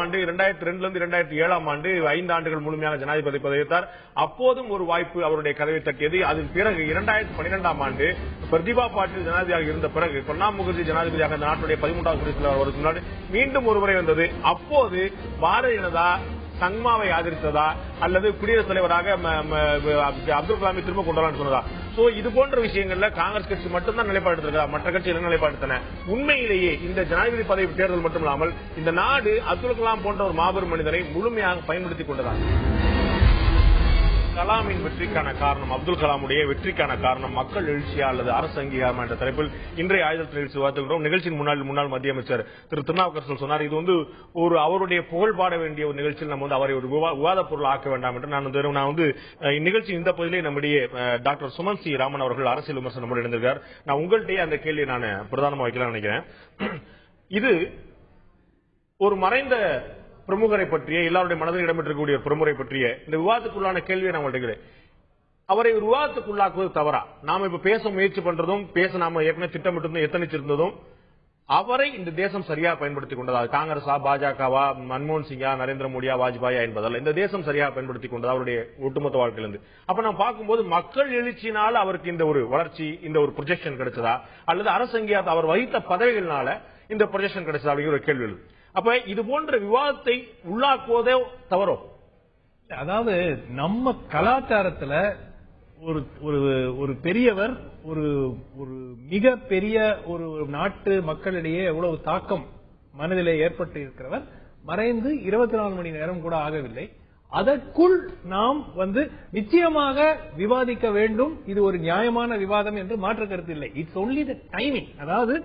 2002 2007 5 ஆண்டுகள் முழுமையான ஜனாதிபதி பதவியேற்றார். அப்போதும் ஒரு வாய்ப்பு அவருடைய கதவை தட்டியது. அதன் பிறகு 2012 பிரதிபா பாட்டீல் ஜனாதிபதியாக இருந்த பிறகு பிரணாப் முகர்ஜி ஜனாதிபதியாக இந்த நாட்டுடைய 13வது குடியரசுத் தலைவர் முன்னாடி மீண்டும் ஒருமுறை வந்தது. அப்போது பாரதிய ஜனதா சங்மாவை ஆதரித்ததா அல்லது குடியரசுத் தலைவராக அப்துல் கலாமை திரும்ப கொண்டாடலாம் சொன்னதா? சோ இது போன்ற விஷயங்கள்ல காங்கிரஸ் கட்சி மட்டும்தான் நிலைப்பாடு எடுத்திருக்கா, மற்ற கட்சிகள் நிலைப்பாடு. உண்மையிலேயே இந்த ஜனாதிபதி பதவி தேர்தல் மட்டுமில்லாமல் இந்த நாடு அப்துல் கலாம் போன்ற ஒரு மாபெரும் மனிதரை முழுமையாக பயன்படுத்திக் கொண்டதான். கலாமின் வெற்றிக்கான காரணம், அப்துல் கலாமுடைய வெற்றிக்கான காரணம் மக்கள் எழுச்சியா அல்லது அரசு அங்கீகாரம் என்ற தலைப்பில் இன்றைய ஆயுதத்தில் நிகழ்ச்சி விவாதிக்கிறோம். நிகழ்ச்சியின் முன்னாள் மத்திய அமைச்சர் திரு திருநாவுக்கரசர் சொன்னார், இது ஒரு அவருடைய புகழ்பாட வேண்டிய ஒரு நிகழ்ச்சியில் நம்ம அவரை ஒரு விவாத பொருள் ஆக்க வேண்டாம் என்று நான் இந்நிகழ்ச்சியின் இந்த பகுதியிலே நம்முடைய டாக்டர் சுமன் சி ராமன் அவர்கள் அரசியல் விமர்சனம் நம்முடைய இருந்திருக்கார். நான் உங்கள்கிட்டயே அந்த கேள்வியை நான் பிரதானமாக வைக்கலாம் நினைக்கிறேன். இது ஒரு மறைந்த பிரமுகரை பற்றிய எல்லாருடைய மனதில் இடம்பெற்றிருக்கக்கூடிய பிரமுகரை பற்றிய இந்த விவாதத்துக்குள்ளான கேள்வியை நான் கேட்கிறேன். அவரை ஒரு விவாதத்துக்குள்ளாக்குவது தவறா? நாம இப்ப பேச முயற்சி பண்றதும் நாம ஏற்கனவே திட்டமிட்டு எத்தனிச்சிருந்ததும் அவரை இந்த தேசம் சரியா பயன்படுத்திக் கொண்டதா? காங்கிரஸா, பாஜகவா, மன்மோகன் சிங்கா, நரேந்திர மோடியா, வாஜ்பாயா என்பதால் இந்த தேசம் சரியா பயன்படுத்திக் கொண்டதா அவருடைய ஒட்டுமொத்த வாழ்க்கையிலிருந்து? அப்ப நம்ம பார்க்கும்போது மக்கள் எழுச்சினால அவருக்கு இந்த ஒரு வளர்ச்சி, இந்த ஒரு ப்ரொஜெக்ஷன் கிடைச்சதா அல்லது அரசு அங்கீகாரத்தை அவர் வகித்த பதவிகள்னால இந்த ப்ரொஜெக்ஷன் கிடைச்சதா அப்படிங்கிற ஒரு கேள்வி. அப்ப இது போன்ற விவாதத்தை உள்ளாக்குவதே தவறோ? அதாவது நம்ம கலாச்சாரத்துல ஒரு பெரியவர் ஒரு மிக பெரிய ஒரு நாட்டு மக்களிடையே எவ்வளவு தாக்கம் மனதிலே ஏற்பட்டு இருக்கிறவர் மறைந்து 24 மணி நேரம் கூட ஆகவில்லை. அதற்குள் நாம் நிச்சயமாக விவாதிக்க வேண்டும். இது ஒரு நியாயமான விவாதம் என்று மாற்று கருத்து இல்லை. It's only the timing. அதாவது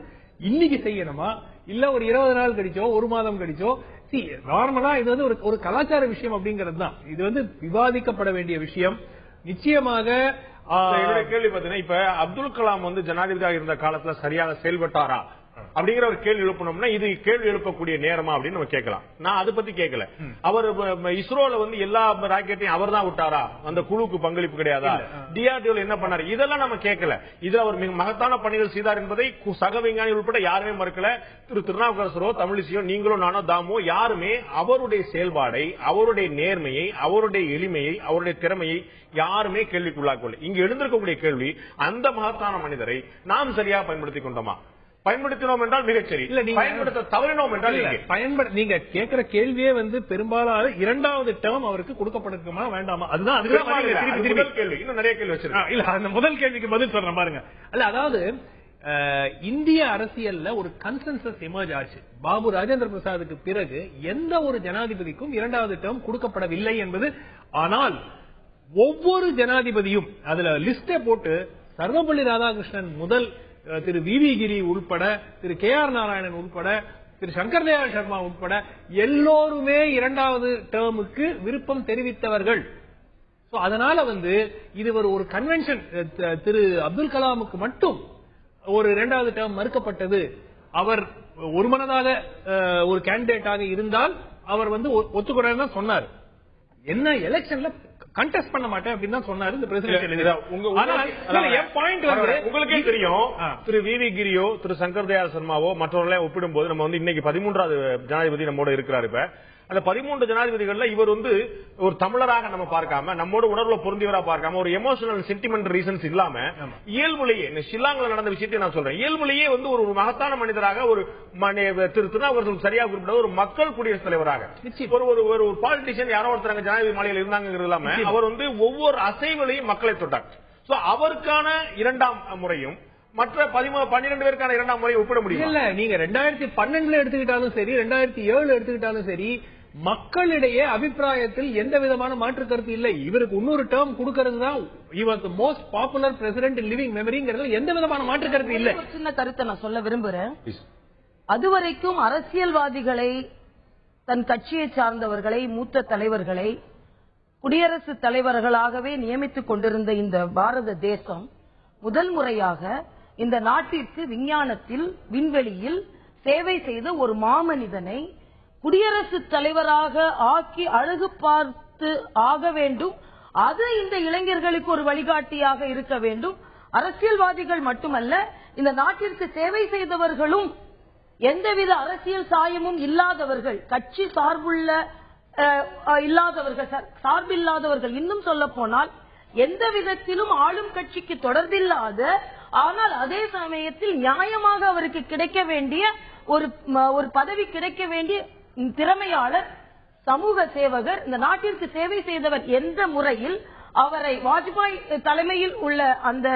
இன்னைக்கு செய்யணுமா இல்ல ஒரு 20 நாள் கழிச்சோ ஒரு மாதம் கழிச்சோ? நார்மலா இது ஒரு கலாச்சார விஷயம் அப்படிங்கிறது தான். இது விவாதிக்கப்பட வேண்டிய விஷயம். நிச்சயமாக கேள்வி பார்த்தீங்கன்னா, இப்ப அப்துல் கலாம் ஜனாதிபதியாக இருந்த காலத்துல சரியாக செயல்பட்டாரா அப்படிங்கிற ஒரு கேள்வி எழுப்பணும்னா இது கேள்வி எழுப்பக்கூடிய நேரமா அப்படின்னு நம்ம கேட்கலாம். நான் அதை பத்தி கேட்கல. அவர் இஸ்ரோல எல்லா ராக்கெட்டையும் அவர் தான் விட்டாரா? அந்த குழுக்கு பங்களிப்பு கிடையாதா? டிஆர்டிஓ என்ன பண்ணாரு? இதெல்லாம் நம்ம கேட்கல. இதுல அவர் மிக மகத்தான பணிகள் செய்தார் என்பதை சக விஞ்ஞானி உட்பட யாருமே மறுக்கல. திரு திருநாவுக்கரசரோ, தமிழிசையோ, நீங்களோ, நானோ, தாமோ யாருமே அவருடைய செயல்பாடை, அவருடைய நேர்மையை, அவருடைய எளிமையை, அவருடைய திறமையை யாருமே கேள்விக்குள்ளாக்கவில்லை. இங்கு எழுந்திருக்கக்கூடிய கேள்வி, அந்த மகத்தான மனிதரை நாம் சரியா பயன்படுத்திக் கொண்டோமா? பயன்படுத்தினோம் என்றால் மிகச்சரி, இல்ல பயன்படுத்த தவறினோம் என்றால் நீங்க கேட்கிற கேள்வியே பெரும்பாலான 2வது டேர்ம் அவருக்கு கொடுக்கப்பட்டிருக்குமா வேண்டாமா? அதுதான் முதல் கேள்வி. இன்னும் நிறைய கேள்வி வச்சிருக்கேன். இல்ல அந்த முதல் கேள்விக்கு பதில் சொல்றேன் பாருங்க. அல்ல, அதாவது இந்திய அரசியல்ல ஒரு கன்சென்சஸ் எமர்ஜ் ஆச்சு. பாபு ராஜேந்திர பிரசாத்துக்கு பிறகு எந்த ஒரு ஜனாதிபதிக்கும் 2வது டேர்ம் கொடுக்கப்படவில்லை என்பது. ஆனால் ஒவ்வொரு ஜனாதிபதியும் அதுல லிஸ்டை போட்டு சர்வபள்ளி ராதாகிருஷ்ணன் முதல் திரு வி.வி. கிரி உள்பட, திரு கே.ஆர். நாராயணன் உள்பட, திரு சங்கர் தயாள் சர்மா உட்பட எல்லோருமே 2வது டேர்முக்கு விருப்பம் தெரிவித்தவர்கள். அதனால இது ஒரு கன்வென்ஷன். திரு அப்துல் கலாமுக்கு மட்டும் ஒரு 2வது டேர்ம் மறுக்கப்பட்டது. அவர் ஒருமனதாக ஒரு கேண்டிடேட்டாக இருந்தால் அவர் ஒத்துக்கிறார் தான் சொன்னார். என்ன எலெக்ஷன்ல கண்டெஸ்ட் பண்ண மாட்டேன் அப்படின்னு தான் சொன்னாரு இந்த பிரசிடென்ட். உங்களுக்கே தெரியும், திரு வி.வி. கிரியோ, திரு சங்கர் தயாள் சர்மாவோ மற்றவர்களே ஒப்பிடும் போது நம்ம இன்னைக்கு 13வது ஜனாதிபதி நம்மோட இருக்கிறாரு. இப்ப அந்த 13 ஜனாதிபதிகள்ல இவர் வந்து ஒரு தமிழராக நம்ம பார்க்காம, நம்மோட உணர்வுல பொருந்தியவரா பார்க்காம, ஒரு எமோஷனல் சென்டிமெண்ட் ரீசன்ஸ் இல்லாம இயல்புலேயே ஷில்லாங்ல நடந்த விஷயத்தை நான் சொல்றேன், இயல்புலேயே வந்து ஒரு மகத்தான மனிதராக, ஒரு திரு திருநாவுக்கரசர் சரியா குறிப்பிட்ட ஒரு மக்கள் குடியரசுத் தலைவராக, ஒரு பாலிட்டிஷியன் யாரோ ஒருத்தர் ஜனாதிபதி மாளிகையில் இருந்தாங்கிறது இல்லாம அவர் வந்து ஒவ்வொரு அசைவிலையும் மக்களை தொட்டார். அவருக்கான 2ஆம் முறையும் மற்ற 12 பேருக்கான 2ஆம் முறையை ஒப்பிட முடியும் இல்ல. நீங்க 2012 எடுத்துக்கிட்டாலும் சரி, 2007 எடுத்துக்கிட்டாலும் சரி, மக்களிடையே அபிப்பிராயத்தில் எந்த விதமான மாற்று கருத்து இல்லை. இவருக்கு இன்னொரு டேர்ம் கொடுக்கிறது தான் he was the most popular president in living memoryங்கிறது எந்த விதமான மாற்று கருத்து இல்லை. சின்ன கருத்தை நான் சொல்ல விரும்புறேன். அதுவரைக்கும் அரசியல்வாதிகளை, தன் கட்சியை சார்ந்தவர்களை, மூத்த தலைவர்களை குடியரசுத் தலைவர்களாகவே நியமித்துக் கொண்டிருந்த இந்த பாரத தேசம் முதல் முறையாக இந்த நாட்டிற்கு விஞ்ஞானத்தில், விண்வெளியில் சேவை செய்த ஒரு மாமனிதனை குடியரசுத் தலைவராக ஆக்கி அழகு பார்த்து ஆக வேண்டும். அது இந்த இளைஞர்களுக்கு ஒரு வழிகாட்டியாக இருக்க வேண்டும். அரசியல்வாதிகள் மட்டுமல்ல, இந்த நாட்டிற்கு சேவை செய்தவர்களும், எந்தவித அரசியல் சாயமும் இல்லாதவர்கள், கட்சி சார்புள்ள இல்லாதவர்கள், சார்பில்லாதவர்கள், இன்னும் சொல்ல போனால் எந்த விதத்திலும் ஆளும் கட்சிக்கு தொடர்பில்லாத, ஆனால் அதே சமயத்தில் நியாயமாக அவருக்கு கிடைக்க வேண்டிய ஒரு பதவி கிடைக்க வேண்டிய திறமையாளர், சமூக சேவகர், இந்த நாட்டிற்கு சேவை செய்தவர் என்ற முறையில் அவரை வாஜ்பாய் தலைமையில் உள்ள அந்த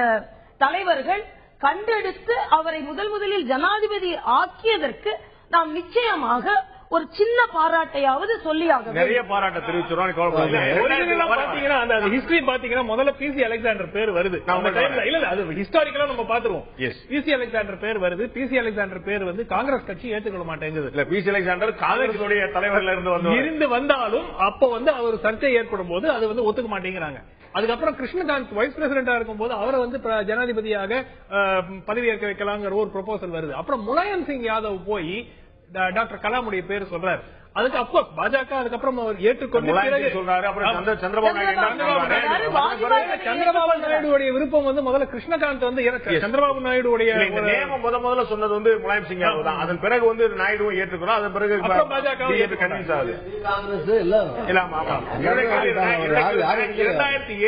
தலைவர்கள் கண்டெடுத்து அவரை முதலில் ஜனாதிபதி ஆக்கியதற்கு நாம் நிச்சயமாக ஒரு சின்ன பாராட்டையாவது சொல்லியாக நிறைய பாராட்ட தெரிவிச்சிருவோம். முதல்ல பிசி அலெக்சாண்டர் பேர் வருது. அது ஹிஸ்டாரிக்கலா நம்ம பாத்துருவோம். பிசி அலெக்சாண்டர் பேர் வருது. பிசி அலெக்சாண்டர் பேர் வந்து காங்கிரஸ் கட்சி ஏற்றுக்கொள்ள மாட்டேங்குது. பிசி அலெக்சாண்டர் காங்கிரஸ் தலைவர்ல இருந்து வந்தாலும் அப்ப வந்து அவர் சர்ச்சை ஏற்படும் போது அது வந்து ஒத்துக்க மாட்டேங்கிறாங்க. அதுக்கப்புறம் கிருஷ்ணகாந்த் வைஸ் பிரசிடென்டா இருக்கும் போது அவரை வந்து ஜனாதிபதியாக பதவியேற்க வைக்கலாங்கிற ஒரு ப்ரொபோசல் வருது. அப்புறம் முலாயம் சிங் யாதவ் போய் டாக்டர் கலாமுடைய பேர் சொல்றாரு. அதுக்கு அப்போ பாஜக அதுக்கப்புறம் அவர் ஏற்றுக்கொண்டு சந்திரபாபு நாயுடைய விருப்பம் வந்து முதல்ல கிருஷ்ணகாந்த் வந்து சந்திரபாபு நாயுடைய முதல்ல சொன்னது வந்து முலாயம் சிங் யாதவ் தான். அதன் பிறகு வந்து நாயுடுவும் ஏற்றுக்கிறோம். அதன் பிறகு பாஜக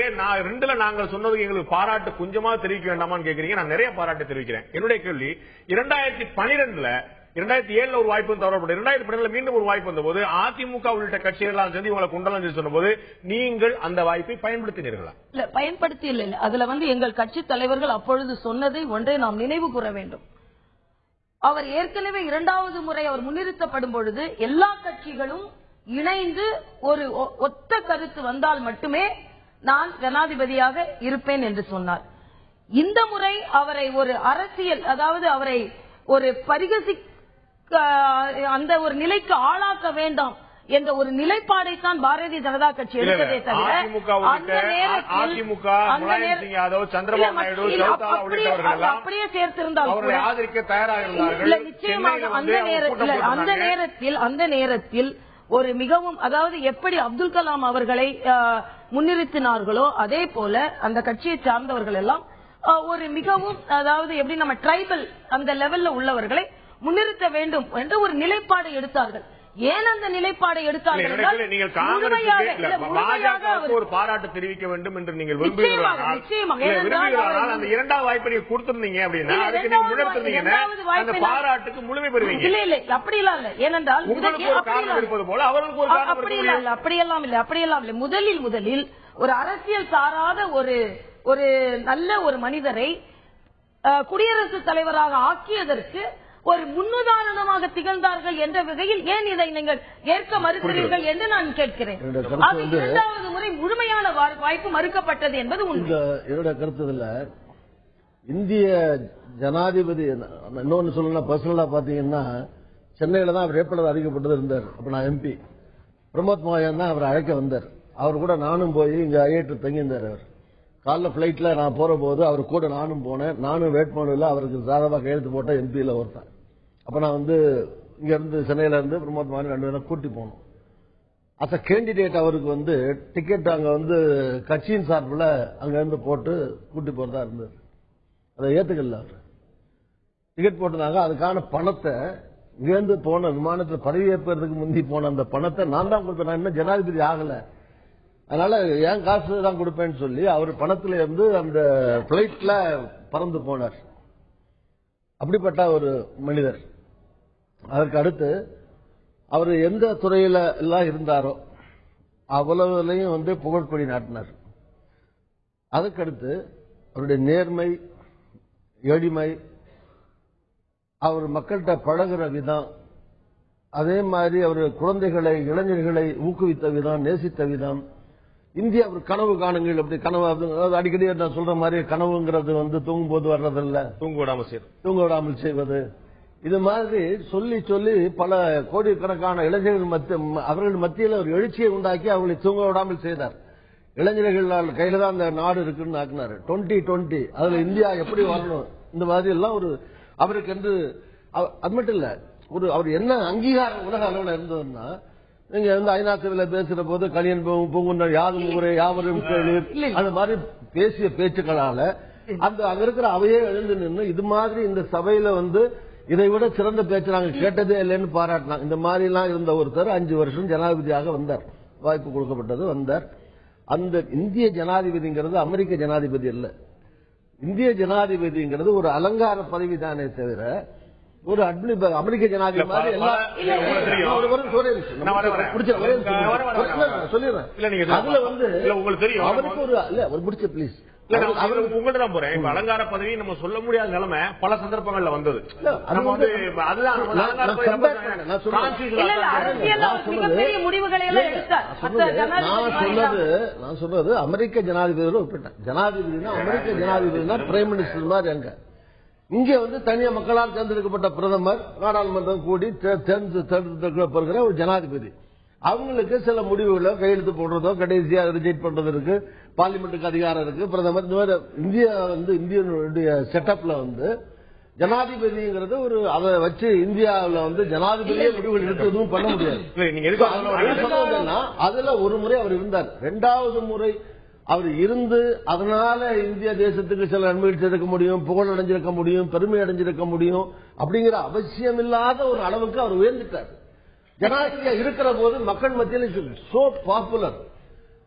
2002 நாங்கள் சொன்னதுக்கு எங்களுக்கு பாராட்டு கொஞ்சமா தெரிவிக்க வேண்டாமான்னு கேட்கறீங்க. நான் நிறைய பாராட்டு தெரிவிக்கிறேன். என்னுடைய கேள்வி 2012 2007 ஒரு வாய்ப்பு தவறப்பட்டது. 2012 மீண்டும் ஒரு வாய்ப்பு வந்த போது அதிமுக உள்ளிட்ட கட்சிகள் சேர்ந்து உங்களை குண்டலம் சொன்ன போது நீங்கள் அந்த வாய்ப்பை பயன்படுத்தினீர்களா? இல்ல, பயன்படுத்தி இல்ல. அதுல வந்து எங்கள் கட்சி தலைவர்கள் அப்பொழுது சொன்னதை ஒன்றை நாம் நினைவு கூற வேண்டும். அவர் ஏற்கனவே 2வது முறை அவர் முன்னிறுத்தப்படும் பொழுது எல்லா கட்சிகளும் இணைந்து ஒரு ஒத்த கருத்து வந்தால் மட்டுமே நான் ஜனாதிபதியாக இருப்பேன் என்று சொன்னார். இந்த முறை அவரை ஒரு அரசியல், அதாவது அவரை ஒரு அந்த ஒரு நிலைக்கு ஆளாக்க வேண்டாம் என்ற ஒரு நிலைப்பாடைத்தான் பாரதிய ஜனதா கட்சி எடுத்ததே தவிர அப்படியே சேர்த்திருந்தால் நிச்சயமாக அந்த நேரத்தில் ஒரு மிகவும், அதாவது எப்படி அப்துல் கலாம் அவர்களை முன்னிறுத்தினார்களோ அதே போல அந்த கட்சியை சார்ந்தவர்கள் எல்லாம் ஒரு மிகவும், அதாவது எப்படி நம்ம ட்ரைபல் அந்த லெவல்ல உள்ளவர்களை முன்னிறுத்த வேண்டும் என்ற ஒரு நிலைப்பாடை எடுத்தார்கள். ஏன் அந்த நிலைப்பாடை எடுத்தார்கள்? ஒரு பாராட்டு தெரிவிக்க வேண்டும் என்று நீங்கள் விரும்புகிறீர்கள். அந்த 2வது வாய்ப்பை நீங்க கொடுத்திருந்தீங்க அப்படின்னா அதுக்கு நீங்க முன்னெடுத்திருந்தீங்கன்னா அந்த பாராட்டுக்கு முழுமை பெறுவீங்க. இல்ல இல்ல, அப்படியெல்லாம் இல்ல. ஏனென்றால் உங்களுக்கு ஒரு காரணம் இருப்பது போல அவர்களுக்கு ஒரு காரணம் அப்படியெல்லாம் இல்ல. முதலில் ஒரு அரசியல் சாராத ஒரு நல்ல ஒரு மனிதரை குடியரசுத் தலைவராக ஆக்கியதற்கு ஒரு முன்னுதாரணமாக திகழ்ந்தார்கள் என்ற வகையில் ஏன் இதை நீங்கள் ஏற்க மறுக்கிறீர்கள் என்று நான் கேட்கிறேன். 2வது முறை முழுமையான வாய்ப்பு மறுக்கப்பட்டது என்பது உண்மை. என்னோட கருத்துல இந்திய ஜனாதிபதி இன்னொன்னு சொல்லணும். பர்சனலா பாத்தீங்கன்னா சென்னையில தான் அவர் வேட்பாளர் அறிவிக்கப்பட்டது இருந்தார். அப்ப நான் எம்பி பிரமோத் மோகன் தான் அவர் அழைக்க வந்தார். அவர் கூட நானும் போய் இங்க ஐஐடி தங்கியிருந்தார். அவர் காலைல பிளைட்ல நான் போற போது அவர் கூட நானும் போனேன். நானும் வேட்பாளர்ல அவருக்கு சாதகமாக கையெழுத்து போட்ட எம்பியில ஒருத்தன். அப்ப நான் வந்து இங்க இருந்து சென்னையில இருந்து பிரமோத் மோகன் 2 பேரும் கூட்டி போனோம். அஸ் அ கேண்டிடேட் அவருக்கு வந்து டிக்கெட் அங்க வந்து கட்சியின் சார்பில் அங்க இருந்து போட்டு கூட்டி போறதா இருந்தது. அதை ஏத்துக்கல. அவர் டிக்கெட் போட்டிருந்தாங்க. அதுக்கான பணத்தை இங்கேருந்து போன விமானத்துல பதவி ஏற்பதற்கு முந்தி போன அந்த பணத்தை நான் தான் கொடுப்பேன், நான் இன்னும் ஜனாதிபதி ஆகல, அதனால என் காசு தான் கொடுப்பேன்னு சொல்லி அவர் பணத்துல இருந்து அந்த பிளைட்ல பறந்து போனார். அப்படிப்பட்ட ஒரு மனிதர். அதற்கு அடுத்து அவர் எந்த துறையில எல்லாம் இருந்தாரோ அவ்வளவுலையும் புகழ்பொடி நாட்டினார். அதுக்கடுத்து அவருடைய நேர்மை, எளிமை, அவர் மக்கள்கிட்ட பழகுற விதம், அதே மாதிரி அவர் குழந்தைகளை இளைஞர்களை ஊக்குவித்த விதம், நேசித்த விதம், இந்தியா ஒரு கனவு காணுங்கள், அப்படி கனவு அடிக்கடி நான் சொல்ற மாதிரி கனவுங்கிறது தூங்கும் போது வர்றதில்ல, தூங்க விடாமல் செய்வது, இது மாதிரி சொல்லி சொல்லி பல கோடிக்கணக்கான இளைஞர்கள் அவர்கள் மத்தியில் ஒரு எழுச்சியை உண்டாக்கி அவர்களை தூங்க விடாமல் செய்தார். இளைஞர்கள் கையில தான் அந்த நாடு இருக்குன்னு ஆக்கினாரு. 2020 அதுல இந்தியா எப்படி வரணும், இந்த மாதிரி எல்லாம் ஒரு அவருக்கு என்று அது மட்டும் இல்ல, அவர் என்ன அங்கீகாரம் உலக அளவில் இருந்ததுன்னா, நீங்க ஐநா சபையில் பேசுற போது கலியன் பூங்குன்னர் யாதும் ஊரே யாவரும் அந்த மாதிரி பேசிய பேச்சுக்களால அந்த அங்க இருக்கிற அவையே எழுந்து நின்று இது மாதிரி இந்த சபையில இதை விட சிறந்த பேச்சு நாங்க கேட்டதே இல்லைன்னு பாராட்டினாங்க. இந்த மாதிரி எல்லாம் இருந்த ஒருத்தர் 5 வருஷம் ஜனாதிபதியாக வந்தார், வாய்ப்பு கொடுக்கப்பட்டது வந்தார். அந்த இந்திய ஜனாதிபதிங்கிறது அமெரிக்க ஜனாதிபதி அல்ல. இந்திய ஜனாதிபதிங்கிறது ஒரு அலங்கார பதவி தானே தவிர ஒரு அமெரிக்க ஜனாதிபதி மாதிரி அவருக்கு ஒரு முடிச்ச பிளீஸ் உங்கள்ட்ட தான் போறேன். இப்ப அலங்கார பதவி நம்ம சொல்ல முடியாத நிலைமை பல சந்தர்ப்பங்கள்ல வந்தது. நான் சொல்றது அமெரிக்க ஜனாதிபதியோட ஒப்பிட்டேன். ஜனாதிபதினா அமெரிக்க ஜனாதிபதினா பிரைம் மினிஸ்டர் மாதிரி அங்க. இங்கே தனியா மக்களால் தேர்ந்தெடுக்கப்பட்ட பிரதமர், நாடாளுமன்றம் கூடி தேர்ந்தெடுக்கப்படுகிற ஒரு ஜனாதிபதி, அவங்களுக்கு சில முடிவுகளை கையெழுத்து போடுறதோ கடைசியா ரிஜெக்ட் பண்றது இருக்கு, பார்லிமெண்ட்டுக்கு அதிகாரம் இருக்கு. பிரதமர் இந்தியா இந்தியனுடைய செட்டப்ல ஜனாதிபதிங்கிறது ஒரு அதை வச்சு இந்தியாவில் ஜனாதிபதியே முடிவுகள் எடுத்து எதுவும் பண்ண முடியாது. அதுல ஒரு முறை அவர் இருந்தார், 2வது முறை அவர் இருந்து அதனால இந்திய தேசத்துக்கு சில நன்மைகள் செய்திருக்க முடியும், புகழ் அடைஞ்சிருக்க முடியும், பெருமை அடைஞ்சிருக்க முடியும் அப்படிங்கிற அவசியம் இல்லாத ஒரு அளவுக்கு அவர் உயர்ந்துட்டார். ஜனாதிபதியா இருக்கிற போது மக்கள் மத்தியில் சோ பாப்புலர்.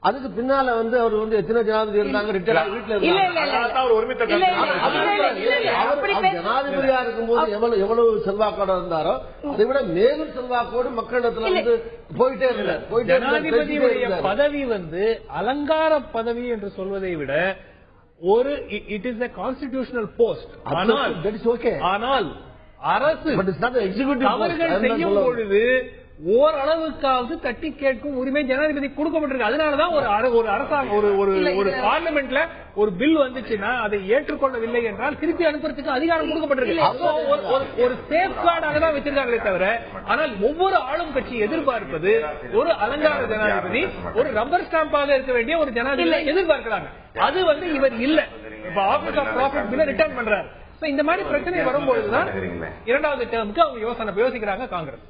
அதுக்கு பின்னால அவர் எத்தனை ஜனாதிபதி இருந்தாங்க, ஜனாதிபதியா இருக்கும்போது எவ்வளவு செல்வாக்கோட இருந்தாரோ அதை விட மேலும் செல்வாக்கோடு மக்களிடத்துல போயிட்டே இருந்தார். ஜனாதிபதியுடைய பதவி அலங்கார பதவி என்று சொல்வதை விட ஒரு it is a constitutional post. ஆனால் அரசு அவர்கள் செய்யும் பொழுது ஓரளவுக்காவது தட்டி கேட்கும் உரிமை ஜனாதிபதி கொடுக்கப்பட்டிருக்கு. அதனாலதான் ஒரு அரசாங்கம் ஒரு பார்லிமெண்ட்ல ஒரு பில் வந்துச்சுன்னா அதை ஏற்றுக்கொள்ளவில்லை என்றால் திருப்பி அனுப்புறதுக்கு அதிகாரம் கொடுக்கப்பட்டிருக்கு. ஒரு சேஃப் கார்டாக தான் வச்சிருக்காங்களே தவிர, ஆனால் ஒவ்வொரு ஆளும் கட்சி எதிர்பார்ப்பது ஒரு அலங்கார ஜனாதிபதி, ஒரு ரப்பர் ஸ்டாம்பாக இருக்க வேண்டிய ஒரு ஜனாதிபதி எதிர்பார்க்கிறாங்க. அது இவர் இல்ல. இப்ப ஆபீஸ் ஆஃப் ப்ராஃபிட் பில்ல ரிட்டர்ன் பண்றாரு. இந்த மாதிரி பிரச்சனை வரும்போதுதான் 2வது டேர்முக்கு அவங்க யோசிக்கிறாங்க காங்கிரஸ்.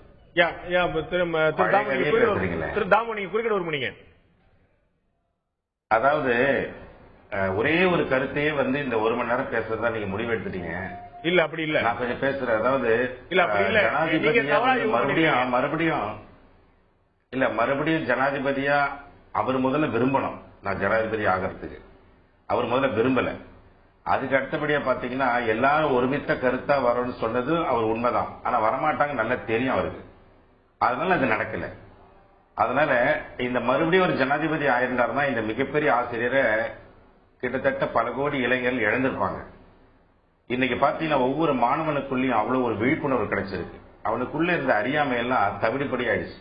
அதாவது ஒரே ஒரு கருத்தையே இந்த 1 மணி நேரம் பேசுறதா நீங்க முடிவு எடுத்துட்டீங்க. இல்ல அப்படி இல்ல, நான் கொஞ்சம் பேசுறேன். அதாவது மறுபடியும் ஜனாதிபதியா அவர் முதல்ல விரும்பணும். நான் ஜனாதிபதி ஆகிறதுக்கு அவர் முதல்ல விரும்பல. அதுக்கு அடுத்தபடியா பாத்தீங்கன்னா எல்லாரும் ஒருமித்த கருத்தா வரணும்னு சொன்னது அவர் உண்மைதான். ஆனா வரமாட்டாங்க நல்லா தெரியும் அவருக்கு. அதனால அது நடக்கல. அதனால இந்த மறுபடியும் ஒரு ஜனாதிபதி ஆயிருந்தாருன்னா இந்த மிகப்பெரிய ஆசிரியரை கிட்டத்தட்ட பல கோடி இளைஞர்கள் இழந்திருப்பாங்க. இன்னைக்கு பாத்தீங்கன்னா ஒவ்வொரு மாணவனுக்குள்ளயும் அவ்வளவு ஒரு விழிப்புணர்வு கிடைச்சிருக்கு. அவனுக்குள்ள இருந்த அறியாமை எல்லாம் தவிடுபடி ஆயிடுச்சு.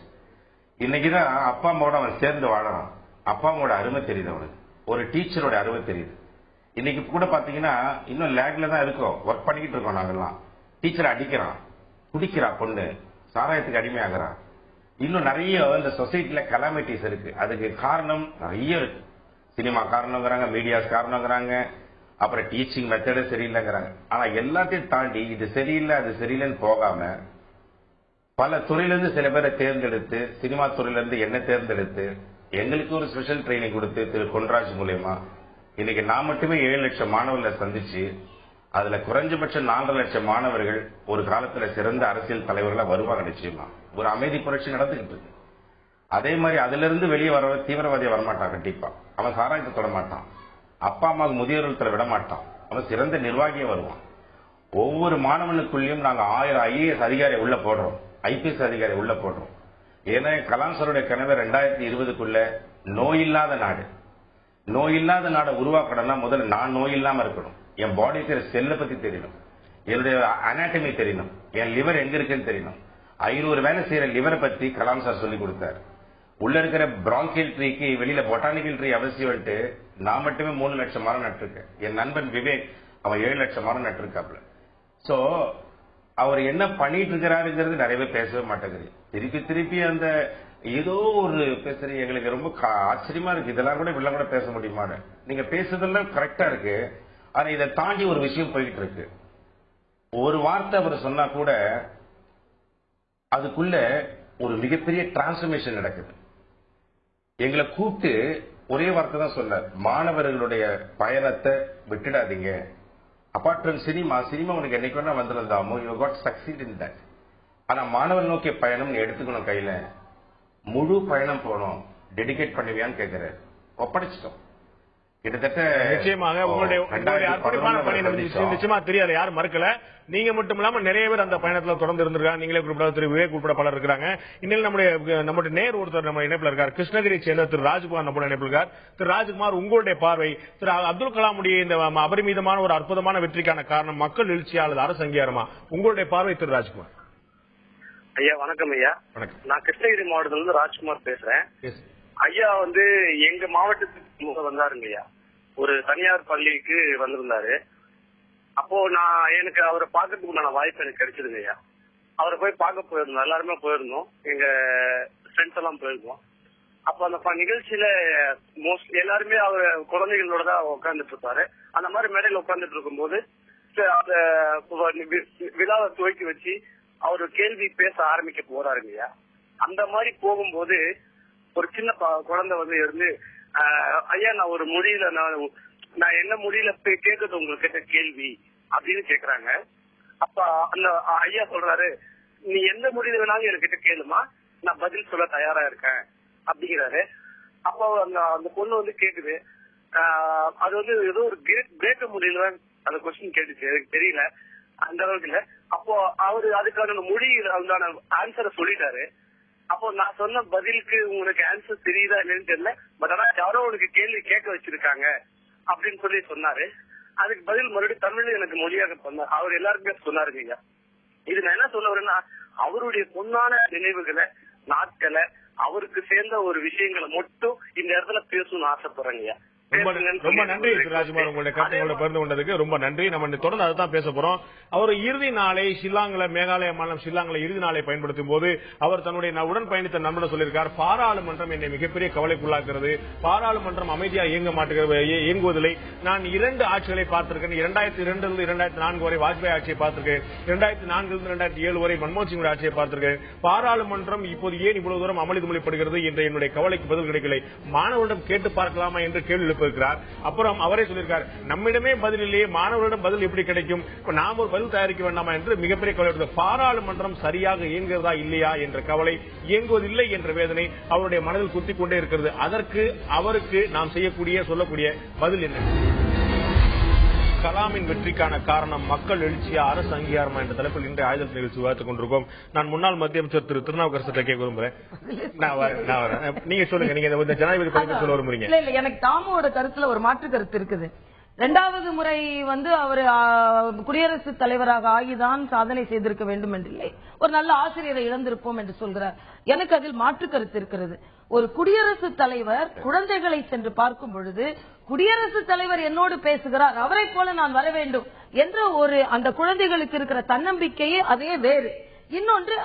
இன்னைக்குதான் அப்பா அம்மாவோட அவன் சேர்ந்து வாழறான். அப்பா அம்மாவோட அருமை தெரியுது அவனுக்கு, ஒரு டீச்சரோட அருமை தெரியுது. இன்னைக்கு கூட பாத்தீங்கன்னா இன்னும் லேக்ல தான் இருக்கோம், ஒர்க் பண்ணிக்கிட்டு இருக்கோம். நாங்கெல்லாம் டீச்சரை அடிக்கிறான், குடிக்கிறா பொண்ணு, சாராயத்துக்கு அடிமையாகிறான். இன்னும் நிறைய இந்த சொசைட்டில கலாமிட்டிஸ் இருக்கு. அதுக்கு காரணம் நிறைய இருக்கு. சினிமா காரணங்கிறாங்க, மீடியாஸ் காரணங்கிறாங்க, அப்புறம் டீச்சிங் மெத்தடே சரியில்லைங்கிறாங்க. ஆனா எல்லாத்தையும் தாண்டி இது சரியில்லை அது சரியில்லைன்னு போகாம பல துறையிலிருந்து சில பேரை தேர்ந்தெடுத்து, சினிமா துறையிலிருந்து என்ன தேர்ந்தெடுத்து எங்களுக்கு ஒரு ஸ்பெஷல் ட்ரைனிங் கொடுத்து திரு பொன்ராஜ் மூலியமா இன்னைக்கு நான் மட்டுமே 7 லட்சம் மாணவர்களை சந்திச்சு அதுல குறைஞ்சபட்சம் 4.5 லட்சம் மாணவர்கள் ஒரு காலத்துல சிறந்த அரசியல் தலைவர்களா வருவாங்க நிச்சயமா. ஒரு அமைதி புரட்சி நடந்துகிட்டு இருக்கு. அதே மாதிரி அதுல இருந்து வெளியே வர தீவிரவாதியை வரமாட்டான். கண்டிப்பா அவன் சாராயத்தை தொட மாட்டான், அப்பா அம்மாவுக்கு முதியோர்கள் விட மாட்டான், அவன் சிறந்த நிர்வாகியே வருவான். ஒவ்வொரு மாணவனுக்குள்ளேயும் நாங்க 1000 IAS அதிகாரி உள்ள போடுறோம், IPS அதிகாரி உள்ள போடுறோம். ஏன்னா கலாம் சாருடைய கனவு 2020க்குள்ள நோயில்லாத நாடு. நோயில்லாத நாடை உருவாக்கணும்னா முதல்ல நான் நோய் இல்லாம இருக்கணும். என் பாடி செல்லை பத்தி தெரியணும், என்னுடைய அனாட்டமி தெரியணும், என் லிவர் எங்க இருக்குன்னு தெரியணும். 500 வேலை செய்யற லிவரை பத்தி கலாம் சார் சொல்லி கொடுத்தாரு. உள்ள இருக்கிற பிராங்கியல் ட்ரீக்கு வெளியில பொட்டானிக்கல் ட்ரீ அவசியம். நான் மட்டுமே 3 லட்சம் மரம் நட்டிருக்கேன். என் நண்பன் விவேக் அவன் 7 லட்சம் மரம் நட்டிருக்காப்ல. சோ அவர் என்ன பண்ணிட்டு இருக்கிறாருங்கிறது நிறையவே பேசவே மாட்டேங்குது. திருப்பி திருப்பி அந்த ஏதோ ஒரு பேசுறீங்க, எங்களுக்கு ரொம்ப ஆச்சரியமா இருக்கு. இதெல்லாம் கூட இப்படிலாம் கூட பேச முடியுமான்னு. நீங்க பேசுறதெல்லாம் கரெக்டா இருக்கு, ஆனா இதை தாண்டி ஒரு விஷயம் போயிட்டு இருக்கு. ஒரு வார்த்தை அவர் சொன்னா கூட அதுக்குள்ள ஒரு மிகப்பெரிய டிரான்ஸ்பர்மேஷன் நடக்குது. எங்களை கூப்பிட்டு ஒரே வார்த்தை தான் சொன்னார், மாணவர்களுடைய பயணத்தை விட்டுடாதீங்க. அப்பார்ட் ஃப்ரம் சினிமா உனக்கு என்னைக்கு வேணா வந்திருந்தாமோ, you got succeed in that. ஆனா மாணவர் நோக்கிய பயணம் எடுத்துக்கணும், கையில முழு பயணம் போனோம், டெடிகேட் பண்ணுவியான்னு கேட்கிறாரு. ஒப்படைச்சிட்டோம். கிட்டத்தட்ட நிச்சயமாக உங்களுடைய அற்புதமான பயணம் நிச்சயமா தெரியாது, யாரும் மறுக்கல. நீங்க மட்டும் இல்லாம நிறைய பேர் அந்த பயணத்துல தொடர்ந்து இருந்திருக்காங்க. நீங்களே குறிப்பிட்ட திரு விவேக் உட்பட பலர் இருக்காங்க. இன்னும் நம்முடைய நேர் ஒருத்தர் நம்ம இணைப்புல இருக்கார், கிருஷ்ணகிரி சேர்ந்த திரு ராஜ்குமார் நம்ம இணைப்புல இருக்கார். திரு ராஜ்குமார், உங்களுடைய பார்வை திரு அப்துல் கலாமுடைய இந்த அபரிமிதமான ஒரு அற்புதமான வெற்றிக்கான காரணம் மக்கள் எழுச்சியா அல்லது அரசு அங்கீகாரமா? உங்களுடைய பார்வை திரு ராஜ்குமார். ஐயா வணக்கம். ஐயா நான் கிருஷ்ணகிரி மாவட்டத்துல இருந்து ராஜ்குமார் பேசுறேன். ஐயா எங்க மாவட்டத்துக்கு வந்தாருங்க ஐயா, ஒரு தனியார் பள்ளிக்கு வந்திருந்தாரு. அப்போ எனக்கு அவரை பாக்கிறதுக்கு வாய்ப்பு எனக்கு கிடைச்சதுங்க ஐயா. அவரை போய் பார்க்க போயிருந்தோம், எல்லாருமே போயிருந்தோம், எங்க ஃப்ரெண்ட்ஸ் எல்லாம் போயிருந்தோம். அப்ப அந்த நிகழ்ச்சியில மோஸ்ட்லி எல்லாருமே அவர் குழந்தைகளோட தான் உட்கார்ந்துட்டு இருப்பாரு. அந்த மாதிரி மேடையில உட்கார்ந்துட்டு இருக்கும்போது அந்த விழாவை துவக்கி வச்சு அவரு கேள்வி பேச ஆரம்பிக்க போறாருங்கய்யா. அந்த மாதிரி போகும்போது ஒரு சின்ன குழந்தை இருந்து, ஐயா நான் ஒரு மொழியில நான் என்ன மொழியில கேட்கறது உங்களுக்கு கேட்ட கேள்வி அப்படின்னு கேக்குறாங்க. அப்ப அந்த ஐயா சொல்றாரு, நீ எந்த மொழியில வேணாலும் என்கிட்ட கேளுமா, நான் பதில் சொல்ல தயாரா இருக்கேன் அப்படிங்கிறாரு. அப்போ அந்த பொண்ணு கேக்குது, அது ஏதோ ஒரு கிரேக்க மொழியில அந்த கொஸ்டின் கேட்டுச்சு, எனக்கு தெரியல அந்த அளவுக்கு இல்ல. அப்போ அவரு அதுக்கான மொழியில ஆன்சரை சொல்லிட்டாரு. அப்போ நான் சொன்ன பதிலுக்கு உங்களுக்கு ஆன்சர் தெரியுதா இல்லன்னு தெரியல, பட் ஆனா யாரோ உனக்கு கேள்வி கேட்க வச்சிருக்காங்க அப்படின்னு சொல்லி சொன்னாரு. அதுக்கு பதில் மறுபடியும் தமிழ்ல எனக்கு மொழியாக சொன்னார். அவர் எல்லாருக்குமே சொன்னாருங்க. இது நான் என்ன சொல்ல வரேன்னா, அவருடைய பொன்னான நினைவுகளை, நாட்களை, அவருக்கு சேர்ந்த ஒரு விஷயங்களை மட்டும் இந்த இடத்துல பேசணும்னு ஆசைப்படுறேங்க. ரொம்ப நன்றி ராஜ்குமார், உங்களுடைய கருத்துக்களை பகிர்ந்து கொண்டதுக்கு ரொம்ப நன்றி. நம்ம தொடர்ந்து அதுதான் பேச போறோம். அவர் இறுதி நாளை ஷில்லாங்ல, மேகாலய மாநிலம் ஷில்லாங்ல இறுதி நாளை பயன்படுத்தும் போது அவர் தன்னுடைய உடன் பயணித்த நண்பனை சொல்லியிருக்கார், பாராளுமன்றம் என்னை மிகப்பெரிய கவலைக்குள்ளாக்குறது, பாராளுமன்றம் அமைதியா இயங்குவதில்லை. நான் 2 ஆட்சிகளை பார்த்திருக்கேன். 2002 2004 வரை வாஜ்பாய் ஆட்சியை பார்த்திருக்கேன், 2004 2007 வரை மன்மோகன் சிங் ஆட்சியை பார்த்திருக்கேன். பாராளுமன்றம் இப்போது ஏன் இவ்வளவு தூரம் அமளிதுமளிப்படுகிறது என்ற என்னுடைய கவலைக்கு பதில் கிடைக்கலை. மாணவரிடம் கேட்டு பார்க்கலாமா என்று கேள்வி எழுப்பியிருக்கிறார். அப்புறம் அவரே சொல்லியிருக்கார், நம்மிடமே பதில் இல்லையே, மாணவரிடம் பதில் எப்படி கிடைக்கும், நாம் ஒரு பதில் தயாரிக்க வேண்டாமா என்று மிகப்பெரிய கவலை. பாராளுமன்றம் சரியாக இயங்குகிறதா இல்லையா என்ற கவலை, இயங்குவதில்லை என்ற வேதனை அவருடைய மனதில் குத்திக் கொண்டே இருக்கிறது. அதற்கு அவருக்கு நாம் சொல்லக்கூடிய பதில் என்ன? கலாமின் வெற்றிக்கான காரணம் மக்கள் எழுச்சியா அரசு அங்கீகாரமா என்ற தலைப்பில் இன்றைய ஆயுதல் நிகழ்ச்சி விவாதித்துக் கொண்டிருக்கோம். நான் முன்னாள் மத்திய அமைச்சர் திரு திருநாவுக்கரசர் கேட்க விரும்புறேன். நீங்க சொல்லுங்க, நீங்க இந்த ஜனாதிபதி பதவி சொல்ல விரும்புறீங்க? இல்ல, எனக்கு தாமோட கருத்துல ஒரு மாற்று கருத்து இருக்குது. 2வது முறை அவர் குடியரசுத் தலைவராக ஆகிதான் சாதனை செய்திருக்க வேண்டும் என்றில்லை, ஒரு நல்ல ஆசிரியரை இழந்திருப்போம் என்று சொல்கிறார். எனக்கு அதில் மாற்று கருத்து இருக்கிறது. ஒரு குடியரசுத் தலைவர் குழந்தைகளை சென்று பார்க்கும் பொழுது, குடியரசுத் தலைவர் என்னோடு பேசுகிறார், அவரை போல நான் வர வேண்டும் என்ற அந்த குழந்தைகளுக்கு இருக்கிற தன்னம்பிக்கையே அதே வேறு. இன்னொன்று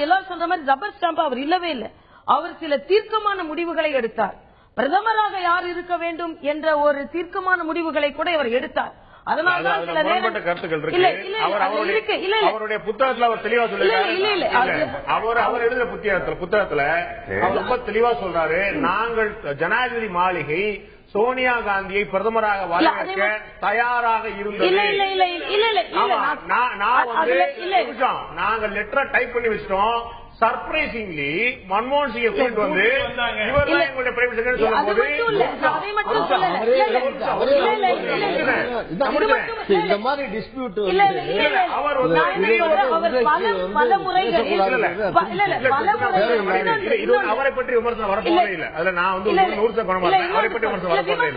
எல்லாரும் சொல்ற மாதிரி ரப்பர் ஸ்டாம்ப் அவர் இல்லவே இல்லை. அவர் சில தீர்க்கமான முடிவுகளை எடுத்தார். பிரதமராக யார் இருக்க வேண்டும் என்ற ஒரு தீர்க்கமான முடிவுகளை கூட இவர் எடுத்தார். அதனாலதான் சில நேரம் கருத்துக்கள் இருக்கு. அவருடைய புத்தகத்துல அவர் தெளிவா சொல்லிருக்காரு. அவர் எழுதின புத்தகத்துல அவர் ரொம்ப தெளிவா சொல்றாரு, நாங்கள் ஜனாதிபதி மாளிகை சோனியா காந்தியை பிரதமராக வரவேற்க தயாராக இருந்தது. நாங்கள் லெட்டரை டைப் பண்ணி வச்சிட்டோம். சர்ப்ரைசிங்லி மன்மோகன் சிங்கை கூட்டு வந்து இவர் தான் எங்களுடைய பிரைம் செக்ரட்டரி சொல்லும்போது இந்த மாதிரி டிஸ்பியூட் அவர் அவரை பற்றி விமர்சனம் வரப்போவே இல்லை. அதுல நான் வந்து 100% குணமா இருக்கேன். அவரை பற்றி விமர்சனம் வரப்போவே இல்லை.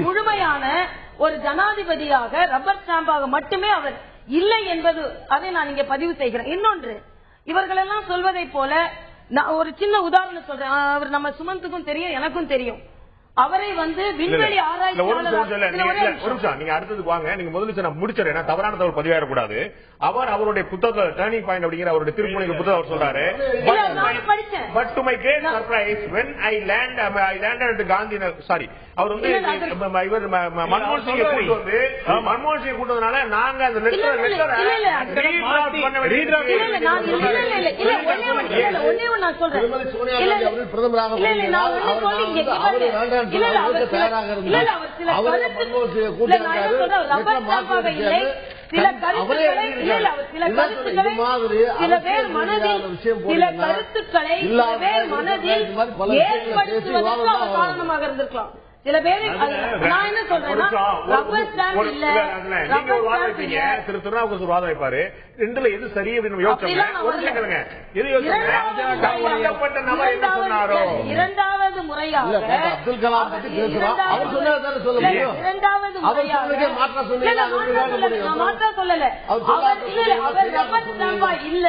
முழுமையான ஒரு ஜனாதிபதியாக ரப்பர் ஸ்டாம்பாக மட்டுமே அவர் இல்லை என்பது அதை நான் இங்கே பதிவு செய்கிறேன். இன்னொன்று, இவர்களெல்லாம் சொல்வதை போல நான் ஒரு சின்ன உதாரணம் சொல்றேன். அவர் நம்ம சுமந்துக்கும் தெரியும், எனக்கும் தெரியும். அவரை வந்து விண்வெளி நீங்க அடுத்ததுக்கு வாங்க. நீங்க முதல்ல நான் முடிச்சிடறேன், தவறான தகவல் பதிவாயிடக்கூடாது. அவருடைய புத்தகம் டர்னிங் பாயிண்ட் அப்படிங்கிற அவருடைய திருப்பணிகள் புத்தகம் அவர் சொல்றாரு, but to my great surprise when I landed at Gandhi sorry அவர் வந்து மன்மோகன் சிங்கை கூட்டு வந்து மன்மோகன் சிங்கை கூட்டதுனால நாங்க அந்த லெட்டர் சில கருத்துக்களை காரணமாக இருந்திருக்கலாம். சில பேரு நான் என்ன சொல்றேன்னா திரு திருநாவுக்கு வாதம் வைப்பாரு, ரெண்டுல எது சரி அப்படின்னு இரண்டாவது முறையாக அப்துல் கலாம் பத்தி பேசுறோம். மாற்றா சொல்லல, அவர் ரப்பர் ஸ்டாம்பா இல்ல,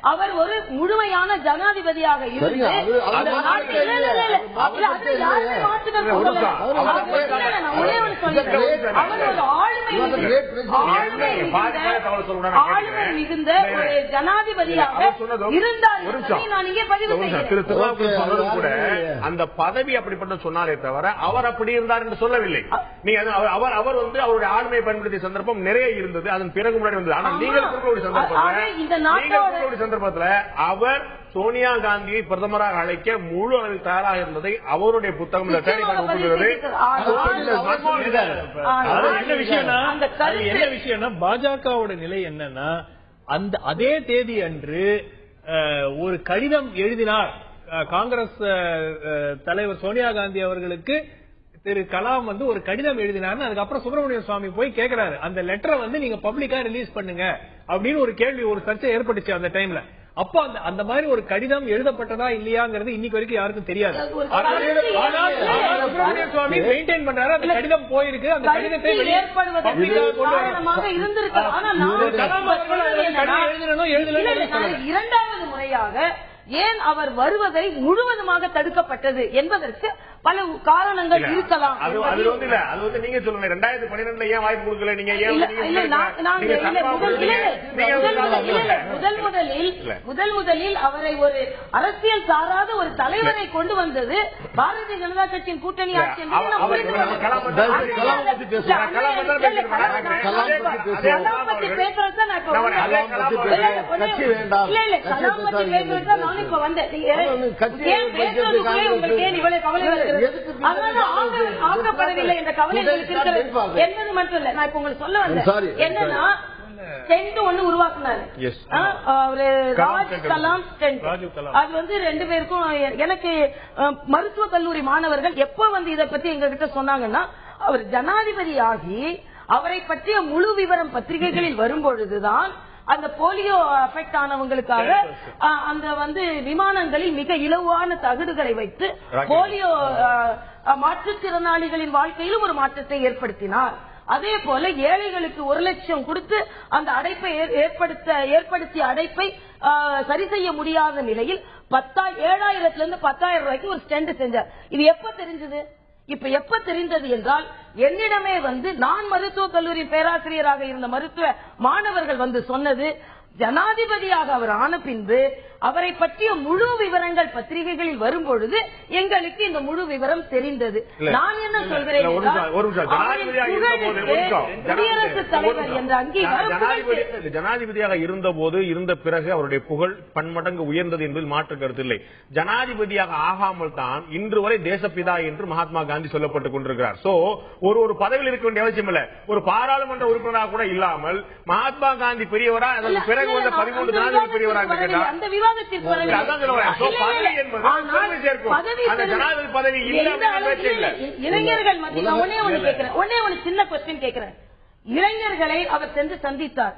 அவர் ஒரு முழுமையான ஜனாதிபதியாக இருந்து ஆளுமை மிகுந்த ஒரு ஜனாதிபதியாக இருந்தார். நான் இங்கே பதிவு செய்கிறேன். கூட அந்த பதவி அப்படிப்பட்ட சொன்னாலே தவிர அவர் அப்படி இருந்தார் என்று சொல்லவில்லை. நீங்க அவர் வந்து அவருடைய ஆளுமையை பயன்படுத்திய சந்தர்ப்பம் நிறைய இருந்தது, அதன் பிறகு முன்னாடி வந்தது. ஆனால் நீங்கள் சந்தர்ப்பத்தில் அவர் சோனியா காந்தியை பிரதமராக அழைக்க முழு அளவில் தயாராக இருந்ததை அவருடைய புத்தகம் என்ன விஷயம்னா, பாஜகவோட நிலை என்னன்னா, அந்த அதே தேதி அன்று ஒரு கடிதம் எழுதினார் காங்கிரஸ் தலைவர் சோனியா காந்தி அவர்களுக்கு. திரு கலாம் வந்து ஒரு கடிதம் எழுதினார். அதுக்கப்புறம் சுப்பிரமணிய சுவாமி போய் கேட்கிறாரு, அந்த லெட்டரை வந்து நீங்க பப்ளிக்கா ரிலீஸ் பண்ணுங்க அப்படின்னு ஒரு கேள்வி, ஒரு சர்ச்சை ஏற்பட்டுச்சு அந்த டைம்ல. அப்போ அந்த மாதிரி ஒரு கடிதம் எழுதப்பட்டதா இல்லையாங்கிறது இன்னைக்கு வரைக்கும் யாருக்கும் தெரியாது. சுப்பிரமணிய சுவாமி மெயின்டைன் பண்றாரு, அந்த கடிதம் போயிருக்கு, அந்த கடிதத்தை இரண்டாவது முறையாக ஏன் அவர் வருவதை முழுவதுமாக தடுக்கப்பட்டது என்பதற்கு பல காரணங்கள் இருக்கலாம். நீங்க சொல்லுங்க, 2012 ஏன் வாய்ப்பு கொடுக்கல? நீங்க முதலில் அவரை ஒரு அரசியல் சாராத ஒரு தலைவரை கொண்டு வந்தது பாரதிய ஜனதா கட்சியின் கூட்டணி ஆட்சி. இப்ப வந்தேன் ஆக்கப்படவில்லை என்ற கவலை இருக்கிறது என்பது மட்டும் இல்ல. நான் இப்ப உங்களுக்கு சொல்ல வந்தேன் என்னன்னா, ஸ்டென்ட் ஒண்ணு உருவாக்குனாரு ராஜ் கலாம் ஸ்டென்ட். அது வந்து 2 பேருக்கும் எனக்கு மருத்துவ கல்லூரி மாணவர்கள் எப்ப வந்து இதை பத்தி எங்க கிட்ட சொன்னாங்கன்னா, அவர் ஜனாதிபதி ஆகி அவரை பற்றிய முழு விவரம் பத்திரிகைகளில் வரும்பொழுதுதான் அந்த போலியோ அஃபெக்ட் ஆனவங்களுக்காக அந்த வந்து விமானங்களில் மிக இலவான தகடுகளை வைத்து போலியோ மாற்றுத்திறனாளிகளின் வாழ்க்கையிலும் ஒரு மாற்றத்தை ஏற்படுத்தினார். அதே போல ஏழைகளுக்கு 1 லட்சம் கொடுத்து அந்த அடைப்பை ஏற்படுத்திய அடைப்பை சரி செய்ய முடியாத நிலையில் 7,000 இருந்து 10,000 ரூபாய்க்கு ஒரு ஸ்டெண்ட் செஞ்சார். இது எப்ப தெரிஞ்சது? இப்ப எப்ப தெரிந்தது என்றால், என்னிடமே வந்து நான் மருத்துவ கல்லூரி பேராசிரியராக இருந்த மருத்துவ மாணவர்கள் வந்து சொன்னது, ஜனாதிபதியாக அவர் ஆன பின்பு அவரை பற்றிய முழு விவரங்கள் பத்திரிகைகளில் வரும்பொழுது எங்களுக்கு இந்த முழு விவரம் தெரிந்தது. நான் என்ன சொல்கிறேன், குடியரசுத் தலைவர் என்ற அங்கீகாரம் ஜனாதிபதியாக இருந்த போது இருந்த பிறகு அவருடைய புகழ் பன்மடங்கு உயர்ந்தது என்பதில் மாற்று கருத்து இல்லை. ஜனாதிபதியாக ஆகாமல் தான் இன்று வரை தேசப்பிதா என்று மகாத்மா காந்தி சொல்லப்பட்டுக் கொண்டிருக்கிறார். சோ ஒரு பதவியில் இருக்க வேண்டிய அவசியம் இல்லை. ஒரு பாராளுமன்ற உறுப்பினராக கூட இல்லாமல் மகாத்மா காந்தி பெரியவரா, அதற்கு பிறகு வந்த 13 ஜனாதிபதி பெரியவரா கேட்டார். அந்த விவாதத்திற்கு பதவி இளைஞர்கள் மத்தியில் ஒன்னே ஒன்னு சின்ன கொஸ்டின் கேட்கிறேன். இளைஞர்களை அவர் சென்று சந்தித்தார்.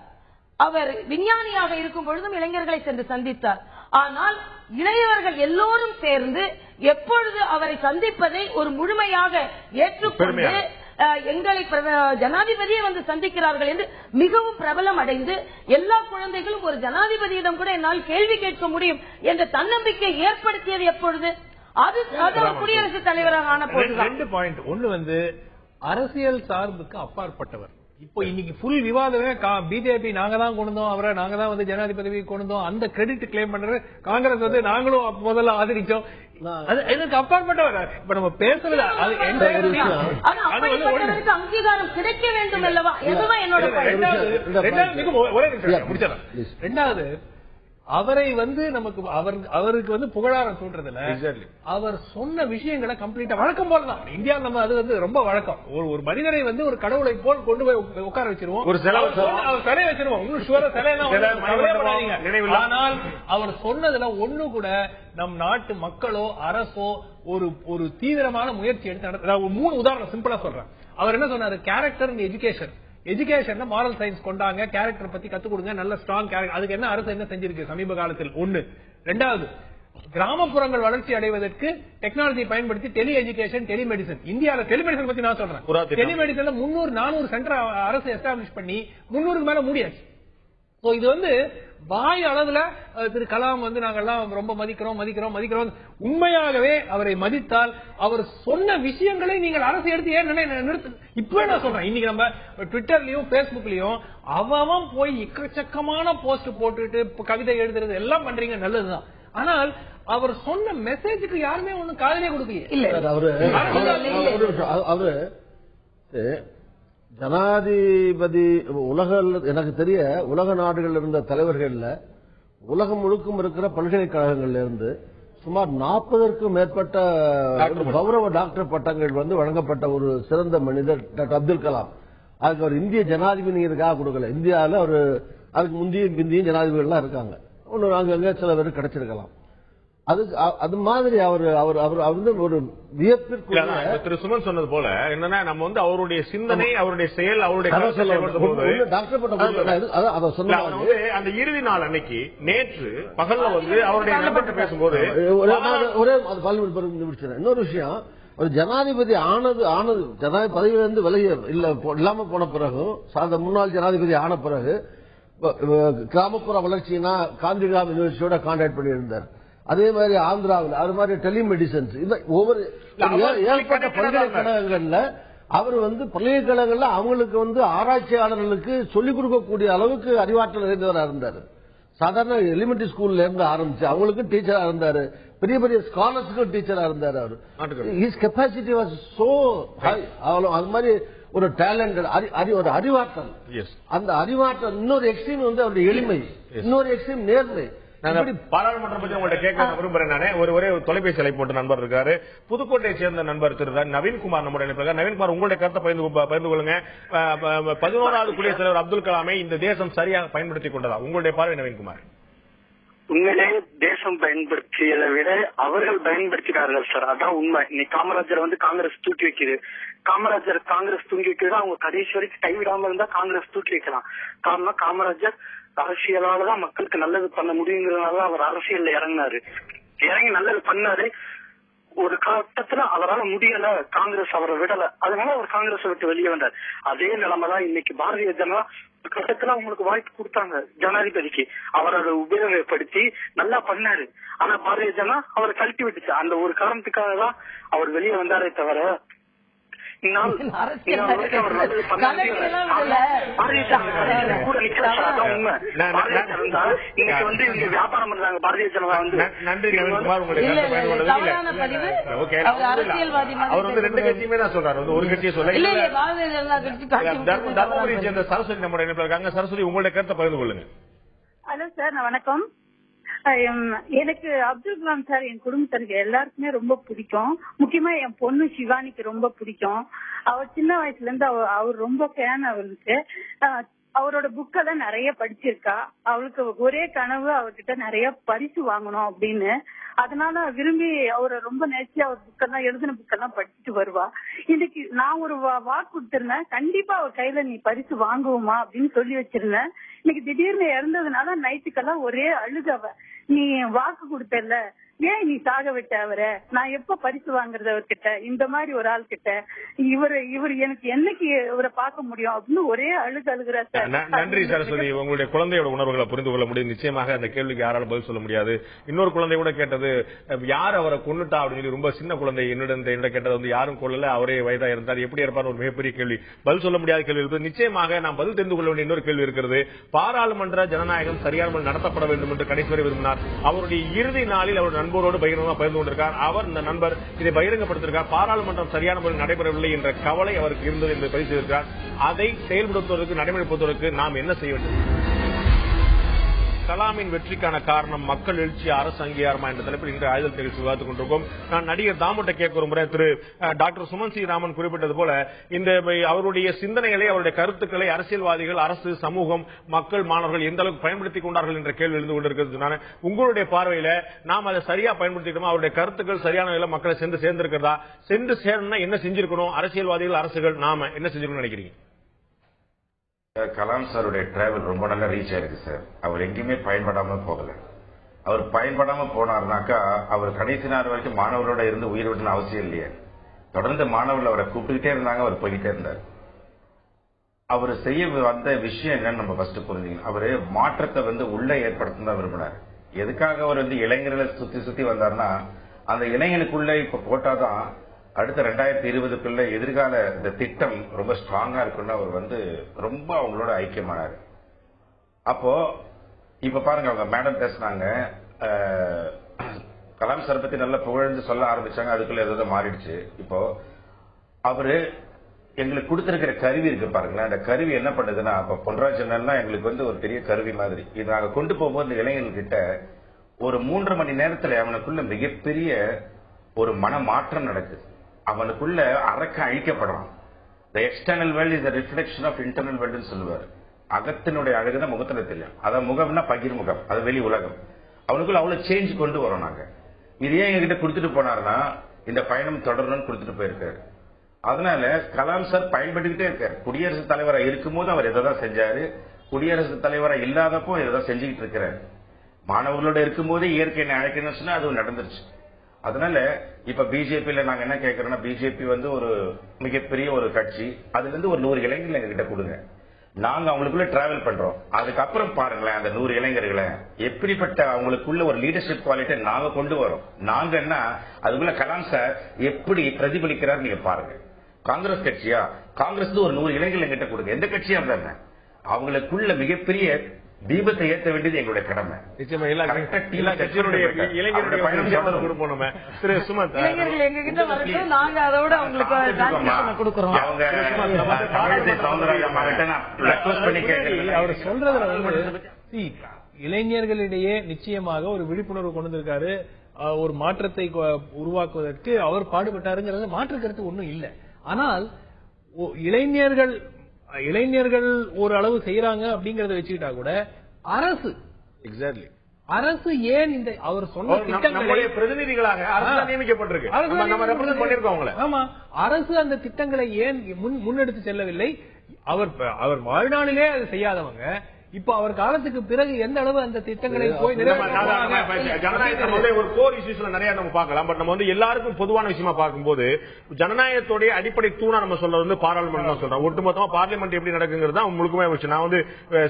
அவர் விஞ்ஞானியாக இருக்கும் பொழுதும் இளைஞர்களை சென்று சந்தித்தார். ஆனால் இளையவர்கள் எல்லோரும் சேர்ந்து எப்பொழுது அவரை சந்திப்பதை ஒரு முழுமையாக ஏற்றுக்கொண்டு எங்களை ஜனாதிபதியை வந்து சந்திக்கிறார்கள் என்று மிகவும் பிரபலம் அடைந்து எல்லா குழந்தைகளும் ஒரு ஜனாதிபதியிடம் கூட என்னால் கேள்வி கேட்க முடியும் என்ற தன்னம்பிக்கை ஏற்படுத்தியது எப்பொழுது? அது குடியரசுத் தலைவராக ஆன போது. 2 பாயிண்ட். ஒன்னு வந்து அரசியல் சார்புக்கு அப்பாற்பட்டவர். இப்போ இன்னைக்கு ஃபுல் விவாதமே பிஜேபி நாங்க தான் கொண்டோம், அவரை நாங்க தான் வந்து ஜனாதிபதி கொண்டோம், அந்த கிரெடிட் கிளைம் பண்றது காங்கிரஸ் வந்து நாங்களும் முதல்ல ஆதரிச்சோம். இதுக்கு அப்பாற்பட்டவர். இப்ப நம்ம பேசுறது அங்கீகாரம் கிடைக்க வேண்டும் அல்லவா? என்னோட ரெண்டாவது, அவரை வந்து நமக்கு அவருக்கு வந்து புகழாரம் சூட்டுறதுல அவர் சொன்ன விஷயங்களை கம்ப்ளீட்டா வழக்கம் போலதான் இந்தியா நம்ம அது வந்து ரொம்ப வழக்கம். ஒரு மனிதரை வந்து ஒரு கடவுளை போல் கொண்டு போய் உட்கார வச்சிருவோம், ஒரு சிலை வச்சிருவோம். ஆனால் அவர் சொன்னதுல ஒண்ணு கூட நம் நாட்டு மக்களோ அரசோ ஒரு தீவிரமான முயற்சி எடுத்து நடத்த. 3 உதாரணம் சிம்பிளா சொல்றேன். அவர் என்ன சொன்னாரு? Character in education. எஜுகேஷன்ல மாரல் சயின்ஸ் கொண்டாங்க, கேரக்டர் பத்தி கத்து கொடுங்க, நல்ல ஸ்ட்ராங் கேரக்டர். அதுக்கு என்ன அரசு என்ன செஞ்சிருக்கு சமீப காலத்தில்? ஒண்ணு. ரெண்டாவது, கிராமப்புறங்கள் வளர்ச்சி அடைவதற்கு டெக்னாலஜி பயன்படுத்தி டெலி எஜுகேஷன், டெலிமெடிசன். இந்தியாவில டெலிமெடிசன் பத்தி நான் சொல்றேன். டெலிமெடிசன்ல 300-400 சென்டர் அரசு எஸ்டாப்ளிஷ் பண்ணி 300க்கு மேல மூடியாச்சு. இது வந்து வாய் அளவுல திரு கலாம் வந்து நாங்கெல்லாம் ரொம்ப மதிக்கிறோம். உண்மையாகவே அவரை மதித்தால் அவர் சொன்ன விஷயங்களை நீங்கள் அரசு எடுத்து ஏன் நிறுத்து. இப்ப நான் சொல்றேன், இன்னைக்கு நம்ம ட்விட்டர்லயும் பேஸ்புக்லயும் அவன் போய் எக்கச்சக்கமான போஸ்ட் போட்டுட்டு கவிதை எழுதுறது எல்லாம் பண்றீங்க, நல்லதுதான். ஆனால் அவர் சொன்ன மெசேஜுக்கு யாருமே ஒன்னும் காதலே கொடுக்கல. அவரு ஜனாதிபதி எனக்கு தெரிய உலக நாடுகள் இருந்த தலைவர்கள்ல உலகம் முழுக்கும் இருக்கிற பல்கலைக்கழகங்கள்ல இருந்து சுமார் 40க்கும் மேற்பட்ட கௌரவ டாக்டர் பட்டங்கள் வந்து வழங்கப்பட்ட ஒரு சிறந்த மனிதர் டாக்டர் அப்துல் கலாம். அதுக்கு அவர் இந்திய ஜனாதிபதிக்காக கொடுக்கல. இந்தியாவில் அவர் அதுக்கு முந்தையும் ஜனாதிபதிகள்லாம் இருக்காங்க. அங்கங்க சில பேர் கிடைச்சிருக்கலாம். அது மாதிரி அவர் வந்து ஒரு வியப்பிற்கு திரு சுமன் சொன்னது போல என்னன்னா நம்ம வந்து அவருடைய சிந்தனை, அவருடைய செயல், அவருடைய அந்த இறுதி நாள் அன்னைக்கு நேற்று பகல்ல வந்து அவருடைய நண்பர்கிட்ட பேசும்போது இன்னொரு விஷயம், ஒரு ஜனாதிபதி ஆனது ஜனாதிபதி பதவியிலிருந்து விலகி இல்லாம போன பிறகு, முன்னாள் ஜனாதிபதி ஆன பிறகு கிராமப்புற வளர்ச்சினா காந்திகிராம் யூனிவர்சிட்டியோட கான்டாக்ட் பண்ணியிருந்தார். அதே மாதிரி ஆந்திராவில் அது மாதிரி டெலிமெடிசன்ஸ் ஒவ்வொரு ஏற்பட்ட பல்கலைக்கழகங்கள்ல அவர் வந்து பல்கலைக்கழகங்கள்ல அவங்களுக்கு வந்து ஆராய்ச்சியாளர்களுக்கு சொல்லிக் கொடுக்கக்கூடிய அளவுக்கு அறிவாற்றல் நிறைந்தவராக இருந்தார். சாதாரண எலிமெண்டரி ஸ்கூல்ல இருந்து ஆரம்பிச்சு அவங்களுக்கு டீச்சரா இருந்தாரு, பெரிய பெரிய ஸ்காலர்ஸுக்கும் டீச்சரா இருந்தாரு. அவர் his capacity was so high. அது மாதிரி ஒரு டேலண்ட், ஒரு அறிவாற்றல். அந்த அறிவாற்றல் இன்னொரு எக்ஸ்ட்ரீம் வந்து அவருடைய எளிமை, இன்னொரு எக்ஸ்ட்ரீம் நேர்மை. பாராளுமன்றம் பற்றி உங்கள்கிட்ட கேட்க விரும்புறேன். நானே ஒரே தொலைபேசி அழைப்பு நண்பர் இருக்காரு, புதுக்கோட்டையை சேர்ந்த நண்பர் திரு நவீன்குமார் நம்முடைய. நவீன்குமார், உங்களுடைய கருத்தை பகிர்ந்து கொள்ளுங்க. 11வது குடியரசுத் தலைவர் அப்துல் கலாமை இந்த தேசம் சரியாக பயன்படுத்திக் கொண்டதா உங்களுடைய பார்வை நவீன்குமார்? உண்மையிலே தேசம் பயன்படுத்தியதை விட அவர்கள் பயன்படுத்தினார்கள் சார், அதான் உண்மை. இன்னைக்கு காமராஜர் வந்து காங்கிரஸ் தூக்கி வைக்குது. காங்கிரஸ் தூக்கி வைக்கிறது அவங்க கடைசி வரைக்கும் கைவிடாம இருந்தா காங்கிரஸ் தூக்கி வைக்கலாம். காரணம் காமராஜர் அரசியலாலதான் மக்களுக்கு நல்லது பண்ண முடியுங்கிறதுனால அவர் அரசியல்ல இறங்கி நல்லது பண்ணாரு. ஒரு கட்டத்துல அவரால் முடியல, காங்கிரஸ் அவரை விடல, அதனால அவர் காங்கிரஸ் விட்டு வெளியே வந்தார். அதே நிலைமைதான் இன்னைக்கு பாரதிய ஜனதா கட்டத்துல அவங்களுக்கு வாய்ப்பு கொடுத்தாங்க ஜனாதிபதிக்கு, அவர் அதை உபயோகப்படுத்தி நல்லா பண்ணாரு. ஆனா பாரதிய ஜனதா அவரை கழட்டி விட்டுச்சு. அந்த ஒரு காரணத்துக்காக தான் அவர் வெளியே வந்தாரே தவிர வியாபாரம் பண்றாங்க பாரதிய ஜனதா வந்து. நன்றி நவீன்குமார், உங்களுக்கு அவர் வந்து ரெண்டு கட்சியுமே தான் சொல்றாரு, ஒரு கட்சியை சொல்ல. தர்மபுரி சேர்ந்த சரஸ்வதி நம்முடைய இணைப்பில் இருக்காங்க. சரஸ்வதி, உங்களுடைய கருத்தை பகிர்ந்து கொள்ளுங்க. ஹலோ சார், வணக்கம். எனக்கு அப்துல் கலாம் சார் என் குடும்பத்திற்கு எல்லாருக்குமே ரொம்ப பிடிக்கும். முக்கியமா என் பொண்ணு சிவானிக்கு ரொம்ப பிடிக்கும். அவர் சின்ன வயசுல இருந்து அவர் ரொம்ப ஃபேன். அவருக்கு அவரோட புக்கெல்லாம் நிறைய படிச்சிருக்கா. அவளுக்கு ஒரே கனவு அவர்கிட்ட நிறைய பரிசு வாங்கணும் அப்படின்னு. அதனால விரும்பி அவரை ரொம்ப நேர்ச்சி அவர் புக்கெல்லாம் எழுதின புக்கெல்லாம் படிச்சுட்டு வருவா. இன்னைக்கு நான் ஒரு வாக்கு கொடுத்திருந்தேன், கண்டிப்பா அவர் கையில நீ பரிசு வாங்குவோமா அப்படின்னு சொல்லி வச்சிருந்தேன். இன்னைக்கு திடீர்னு இறந்ததுனால நைட்டுக்கெல்லாம் ஒரே அழுகவ. நீ வாக்கு கொடுத்தல, ஏன் நீ சாக விட்ட அவரை, நான் எப்ப பரிசு வாங்குறது அவர்கிட்ட, இந்த மாதிரி ஒரு ஆள் கிட்ட, இவர் எனக்கு என்னைக்கு இவரை பார்க்க முடியும் அப்படின்னு ஒரே அழுகிறார் சார். நன்றி சரஸ்வதி, உங்களுடைய குழந்தையோட உணர்வுகளை புரிந்து கொள்ள முடியும். நிச்சயமாக அந்த கேள்விக்கு யாராலும் பதில் சொல்ல முடியாது. இன்னொரு குழந்தை கூட கேட்டது, யார் அவரை கொன்னுட்டா அப்படின்னு சொல்லி. ரொம்ப சின்ன குழந்தை என்னிடம் கேட்டது வந்து யாரும் கொள்ளல, அவரே வயதா இருந்தார், எப்படி இருப்பார், ஒரு மிகப்பெரிய கேள்வி, பதில் சொல்ல முடியாத கேள்வி இருக்குது. நிச்சயமாக நாம் பதில் தெரிந்து கொள்ள வேண்டிய இன்னொரு கேள்வி இருக்கிறது. பாராளுமன்ற ஜனநாயகம் சரியான முறையில் நடத்தப்பட வேண்டும் என்று கடைசி வரை விரும்பினார். அவருடைய இறுதி நாளில் அவர் நண்பரோடு பகிரங்கமாக பகிர்ந்து கொண்டிருக்கார். அவர் இந்த நண்பர் இதை பகிரங்கப்படுத்திருக்கார். பாராளுமன்றம் சரியான முறையில் நடைபெறவில்லை என்ற கவலை அவருக்கு இருந்தது என்று பதிவு செய்திருக்கிறார். அதை செயல்படுத்துவதற்கு, நடைமுறைப்படுத்துவதற்கு நாம் என்ன செய்ய வேண்டும்? கலாமின் வெற்றிக்கான காரணம் மக்கள் எழுச்சி, அரசு அங்கீகாரமா என்ற தலைப்பில் இன்று ஆயுதல் நிகழ்ச்சி விவாதித்துக் கொண்டிருக்கோம். நான் நடிகர் தாமுட்ட கேட்க ஒரு முறை திரு டாக்டர் சுமன் சி ராமன் குறிப்பிட்டது போல இந்த அவருடைய சிந்தனைகளை, அவருடைய கருத்துக்களை அரசியல்வாதிகள், அரசு, சமூகம், மக்கள், மாணவர்கள் எந்த அளவுக்கு பயன்படுத்திக் கொண்டார்கள் என்ற கேள்வி எழுந்து கொண்டிருக்கிறது. உங்களுடைய பார்வையில நாம் அதை சரியா பயன்படுத்திட்டோமா? அவருடைய கருத்துக்கள் சரியான வகையில் மக்களை சென்று சேர்ந்திருக்கிறதா? சென்று சேரணும்னா என்ன செஞ்சிருக்கணும்? அரசியல்வாதிகள், அரசுகள் நாம என்ன செஞ்சிருக்கணும்னு நினைக்கிறீங்க? கலாம் சாருடைய டிராவல் ரொம்ப நல்லா ரீச் ஆயிருக்கு சார். அவர் எங்கேயுமே பயன்படாம போகல. அவர் பயன்படாம போனார்னாக்கா அவர் கடைசி நாள் வரைக்கும் மாணவர்களோட இருந்து உயிர் விடணும் அவசியம் இல்லையே. தொடர்ந்து மாணவர்கள் அவரை கூப்பிட்டுக்கிட்டே இருந்தாங்க, அவர் போய்கிட்டே இருந்தார். அவர் செய்ய வந்த விஷயம் என்னன்னு நம்ம ஃபர்ஸ்ட் புரிஞ்சுக்கணும். அவரு மாற்றத்தை வந்து உள்ள ஏற்படுத்த தான் விரும்பினார். எதுக்காக அவர் வந்து இளைஞர்களை சுத்தி சுத்தி வந்தார்னா, அந்த இளைஞனுக்குள்ள இப்ப போட்டாதான் அடுத்த 2020க்குள்ள எதிர்கால இந்த திட்டம் ரொம்ப ஸ்ட்ராங்கா இருக்குன்னு அவர் வந்து ரொம்ப அவங்களோட ஐக்கியமானார். அப்போ இப்ப பாருங்க, அவங்க மேடம் பேசினாங்க, கலாம் சார் பத்தி நல்லா புகழ்ந்து சொல்ல ஆரம்பிச்சாங்க. அதுக்குள்ள ஏதோ மாறிடுச்சு. இப்போ அவரு எங்களுக்கு கொடுத்திருக்கிற கருவி இருக்கு பாருங்களேன். அந்த கருவி என்ன பண்ணுதுன்னா, இப்ப பொன்ராஜ் எங்களுக்கு வந்து ஒரு பெரிய கருவி மாதிரி. இது நாங்க கொண்டு போகும்போது இந்த இளைஞர்கிட்ட ஒரு 3.5 மணி நேரத்துல அவனுக்குள்ள மிகப்பெரிய ஒரு மன மாற்றம் நடக்குது. அவனுக்குள்ள அரக்க அழிக்கப்படுறான். The external world is a reflection of internal world ன்னு சொல்லுவார். அகத்தினுடைய அழகுதான் முகத்துல தெரியும். அதான் முகம்னா பகிர்முகம், அது வெளி உலகம். அவனுக்குள்ள அவ்வளவு சேஞ்ச் கொண்டு வரோம் நாங்க. இது ஏன் எங்ககிட்ட கொடுத்துட்டு போனார்னா, இந்த பயணம் தொடரணும்னு கொடுத்துட்டு போயிருக்காரு. அதனால கலாம் சார் பயன்பட்டுக்கிட்டே இருக்காரு. குடியரசுத் தலைவராக இருக்கும்போது அவர் எதான் செஞ்சாரு, குடியரசுத் தலைவராக இல்லாதப்போ எதான் செஞ்சுக்கிட்டு இருக்கிறாரு. மாணவர்களோட இருக்கும்போதே இயற்கை அழைக்கணும்னு சொன்னா அது நடந்துருச்சு. அதனால இப்ப பிஜேபியில நாங்க என்ன கேட்கறோம்னா, பிஜேபி வந்து ஒரு மிகப்பெரிய ஒரு கட்சி. அதுல இருந்து ஒரு 100 இளைஞர்கள் எங்க கிட்ட கொடுங்க, நாங்க அவங்களுக்குள்ள டிராவல் பண்றோம். அதுக்கப்புறம் பாருங்களேன், அந்த 100 இளைஞர்களை எப்படிப்பட்ட அவங்களுக்குள்ள ஒரு லீடர்ஷிப் குவாலிட்டி நாங்க கொண்டு வரோம். நாங்க என்ன அதுக்குள்ள கலாம் சார் எப்படி பிரதிபலிக்கிறார் நீங்க பாருங்க. காங்கிரஸ் கட்சியா, காங்கிரஸ் ஒரு 100 இளைஞர்கள் எங்கிட்ட கொடுங்க, எந்த கட்சியா இருந்தாங்க, அவங்களுக்குள்ள மிகப்பெரிய தீபத்தை ஏற்ற வேண்டியது எங்களுடைய கடமை. அவர் சொல்றதுல இளைஞர்களிடையே நிச்சயமாக ஒரு விழிப்புணர்வு கொண்டு வந்திருக்காரு. ஒரு மாற்றத்தை உருவாக்குவதற்கு அவர் பாடுபட்டாருங்கிறது மாற்று கருத்து ஒன்றும் இல்லை. ஆனால் இளைஞர்கள் ஒரு அளவு செய்யறாங்க அப்படிங்கறத வச்சுக்கிட்டா கூட அரசு அரசு ஏன் இந்த அவர் சொன்ன திட்டங்களை பிரதிநிதிகளாக நியமிக்கப்பட்டிருக்கு. ஆமா, அரசு அந்த திட்டங்களை ஏன் முன்னெடுத்து செல்லவில்லை? அவர் வாழ்நாளிலே அது செய்யாதவங்க இப்ப அவர் காலத்துக்கு பிறகு எந்த அளவு அந்த திட்டங்களை போய் ஜனநாயகத்தை ஒரு கோர் இஷ்யூஸ்ல நிறைய நம்ம பார்க்கலாம். பட் நம்ம வந்து எல்லாருக்கும் பொதுவான விஷயமா பார்க்கும்போது ஜனநாயகத்துடைய அடிப்படை தூணா நம்ம சொல்றது வந்து பாராளுமன்றம் தான் சொல்றோம். ஒட்டுமொத்தமா பார்லிமெண்ட் எப்படி நடக்குங்கிறது முழுக்கமே வச்சு நான் வந்து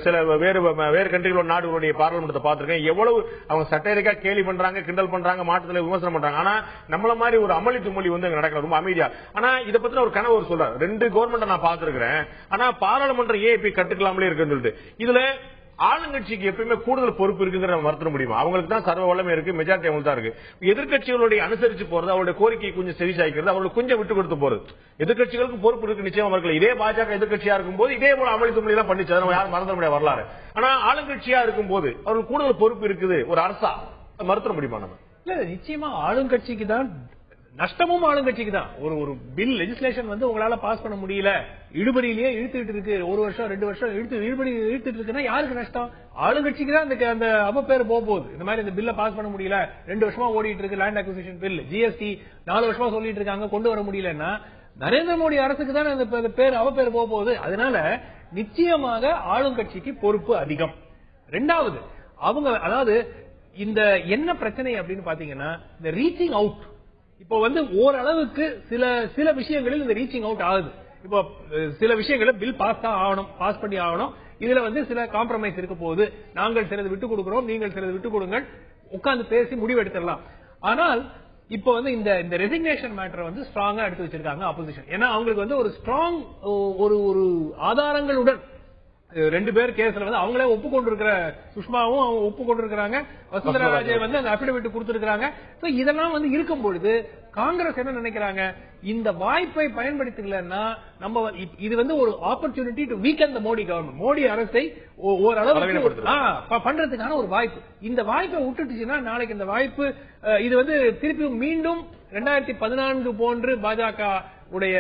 சில வேறு கண்ட்ரிகளோட நாடுகளுடைய பார்லிமெண்டத்தை பார்த்திருக்கேன். எவ்வளவு அவங்க சட்டரிக்கா கேலி பண்றாங்க, கிண்டல் பண்றாங்க, மாற்றத்துல விமர்சனம் பண்றாங்க. ஆனா நம்மள மாதிரி ஒரு அமளி தும்மொழி வந்து நடக்கிற ரொம்ப அமைதியா. ஆனா இதை பத்தி ஒரு கனவு சொல்றாரு, 2 கவர்மெண்ட் நான் பார்த்திருக்கிறேன். ஆனா பாராளுமன்றம் ஏன் இப்ப கட்டுக்கலாமலே இருக்குன்னு சொல்லிட்டு இதுல ஆளுங்கட்சிக்கு எப்பயுமே கூடுதல் பொறுப்பு இருக்குங்கிற மறுத்த முடியுமா? அவங்களுக்கு தான் சர்வ வல்லமை இருக்கு, மெஜாரிட்டி அவங்களுக்கு தான் இருக்கு. எதிர்கட்சிகளுடைய அனுசரிச்சு போறது, அவருடைய கோரிக்கையை கொஞ்சம் செவி சாய்க்கிறது, அவங்களுக்கு கொஞ்சம் விட்டு கொடுத்து போறது. எதிர்கட்சிகளுக்கு பொறுப்பு இருக்கு நிச்சயம் அவர்கள். இதே பாஜக எதிர்கட்சியா இருக்கும் போது இதே போல அமளி தும்மொழி எல்லாம் பண்ணிச்சு, யாரும் மறந்துட முடியாது வரலாறு. ஆனா ஆளுங்கட்சியா இருக்கும் போது அவங்களுக்கு கூடுதல் பொறுப்பு இருக்குது ஒரு அரசா, மறுத்த முடியுமா? நம்ம இல்ல, நிச்சயமா ஆளுங்கட்சிக்கு தான் நஷ்டமும், ஆளுங்கட்சிக்கு தான். ஒரு பில் லெஜிஸ்லேஷன் வந்து உங்களால பாஸ் பண்ண முடியல, இழுபறியிலேயே இழுத்துட்டு இருக்கு, 1 வருஷம் 2 வருஷம் இழுபறி இழுத்துட்டு இருக்குன்னா யாருக்கு நஷ்டம்? ஆளுங்கட்சிக்கு தான் அந்த அவப்பேர் போகுது. இந்த மாதிரி இந்த பில்ல பாஸ் பண்ண முடியல, 2 வருஷமா ஓடிட்டு இருக்கு லேண்ட் அக்விசிஷன் பில், ஜிஎஸ்டி 4 வருஷமா சொல்லிட்டு இருக்காங்க, கொண்டு வர முடியலன்னா நரேந்திர மோடி அரசுக்கு தான் அந்த பேர் அவப்பேர் போகுது. அதனால நிச்சயமாக ஆளுங்கட்சிக்கு பொறுப்பு அதிகம். 2வது அவங்க, அதாவது இந்த என்ன பிரச்சனை அப்படின்னு பாத்தீங்கன்னா இந்த ரீச்சிங் அவுட். இப்போ வந்து ஓரளவுக்கு சில விஷயங்களில் இந்த ரீச்சிங் அவுட் ஆகுது. இப்போ சில விஷயங்களை பில் பாஸ் தான் ஆகணும், பாஸ் பண்ணி ஆகணும். இதுல வந்து சில காம்ப்ரமைஸ் இருக்க போகுது. நாங்கள் சிலது விட்டு கொடுக்கிறோம், நீங்கள் சிலது விட்டு கொடுங்கள், உட்கார்ந்து பேசி முடிவு எடுத்துடலாம். ஆனால் இப்போ வந்து இந்த ரெசிக்னேஷன் மேட்டரை வந்து ஸ்ட்ராங்கா எடுத்து வச்சிருக்காங்க ஆப்போசிஷன். ஏன்னா அவங்களுக்கு வந்து ஒரு ஸ்ட்ராங் ஒரு ஆதாரங்களுடன் 2 பேர் கேஸ்ல வந்து அவங்களே ஒப்புக்கொண்டிருக்கிற, சுஷ்மாவும் அவங்க ஒப்புக்கொண்டிருக்கிறாங்க, வசுந்தரா ராஜே வந்து அந்த அபிடவிட் கொடுத்திருக்காங்க. இதெல்லாம் வந்து இருக்கும் பொழுது காங்கிரஸ் என்ன நினைக்கிறாங்க, இந்த வாய்ப்பை பயன்படுத்திக்கலன்னா நம்ம இது வந்து ஒரு opportunity to weaken the Modi government, Modi அரசை ஓரளவுக்கு பண்றதுக்கான ஒரு வாய்ப்பு. இந்த வாய்ப்பை விட்டுட்டுச்சுன்னா நாளைக்கு இந்த வாய்ப்பு இது வந்து திருப்பி மீண்டும் 2014 போன்று பாஜக உடைய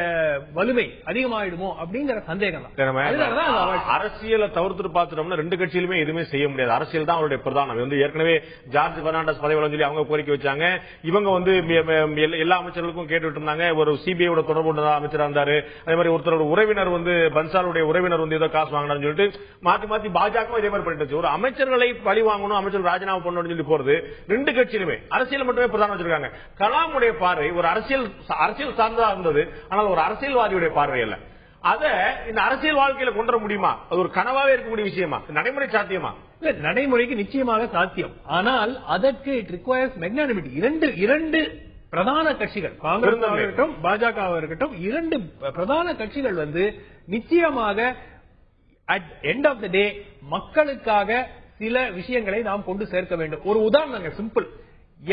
வலிமை அதிகமாயிடுமோ அப்படிங்கிற சந்தேகம் தான். அரசியலை தவிர்த்து பார்த்துட்டோம்னா 2 கட்சியிலுமே எதுவுமே செய்ய முடியாது. அரசியல் தான் அவருடைய பிரதானம். வந்து ஏற்கனவே ஜார்ஜ் பெர்னாண்டஸ் பதவி சொல்லி அவங்க கோரிக்கை வச்சாங்க. இவங்க வந்து எல்லா அமைச்சர்களுக்கும் கேட்டு இருந்தாங்க. ஒரு சிபிஐ தொடர்பு அமைச்சரா இருந்தாரு. அதே மாதிரி ஒருத்தரோட உறவினர் வந்து பன்சாலுடைய உறவினர் வந்து ஏதோ காசு வாங்கினான்னு சொல்லிட்டு மாத்தி மாத்தி இதே மாதிரி பண்ணிட்டு ஒரு அமைச்சர்களை பழி வாங்கணும், அமைச்சர் ராஜினாமா பண்ணணும்னு சொல்லி போறது 2 கட்சியிலுமே அரசியல் மட்டுமே பிரதானம் வச்சிருக்காங்க. கலாமுடைய பார்வை ஒரு அரசியல் சார்ந்ததா இருந்தது, ஆனால் ஒரு அரசியல்வாதியுடைய பார்வை அல்ல. அத இந்த அரசியல் வாழ்க்கையில கொண்டு வர முடியுமா? அது ஒரு கனவாவே இருக்கக்கூடிய விஷயமா? நடைமுறை சாத்தியமா? இல்ல, நடைமுறைக்கு நிச்சயமாக சாத்தியம். ஆனால் அதற்கு இட் ரிக்வயர்ஸ் மெக்னானிமிட்டி. இரண்டு பிரதான கட்சிகள், காங்கிரஸ் இருக்கட்டும் பாஜக இருக்கட்டும், 2 பிரதான கட்சிகள் வந்து நிச்சயமாக அட் எண்ட் ஆஃப் த டே மக்களுக்காக சில விஷயங்களை நாம் கொண்டு சேர்க்க வேண்டும். ஒரு உதாரணங்க, சிம்பிள்.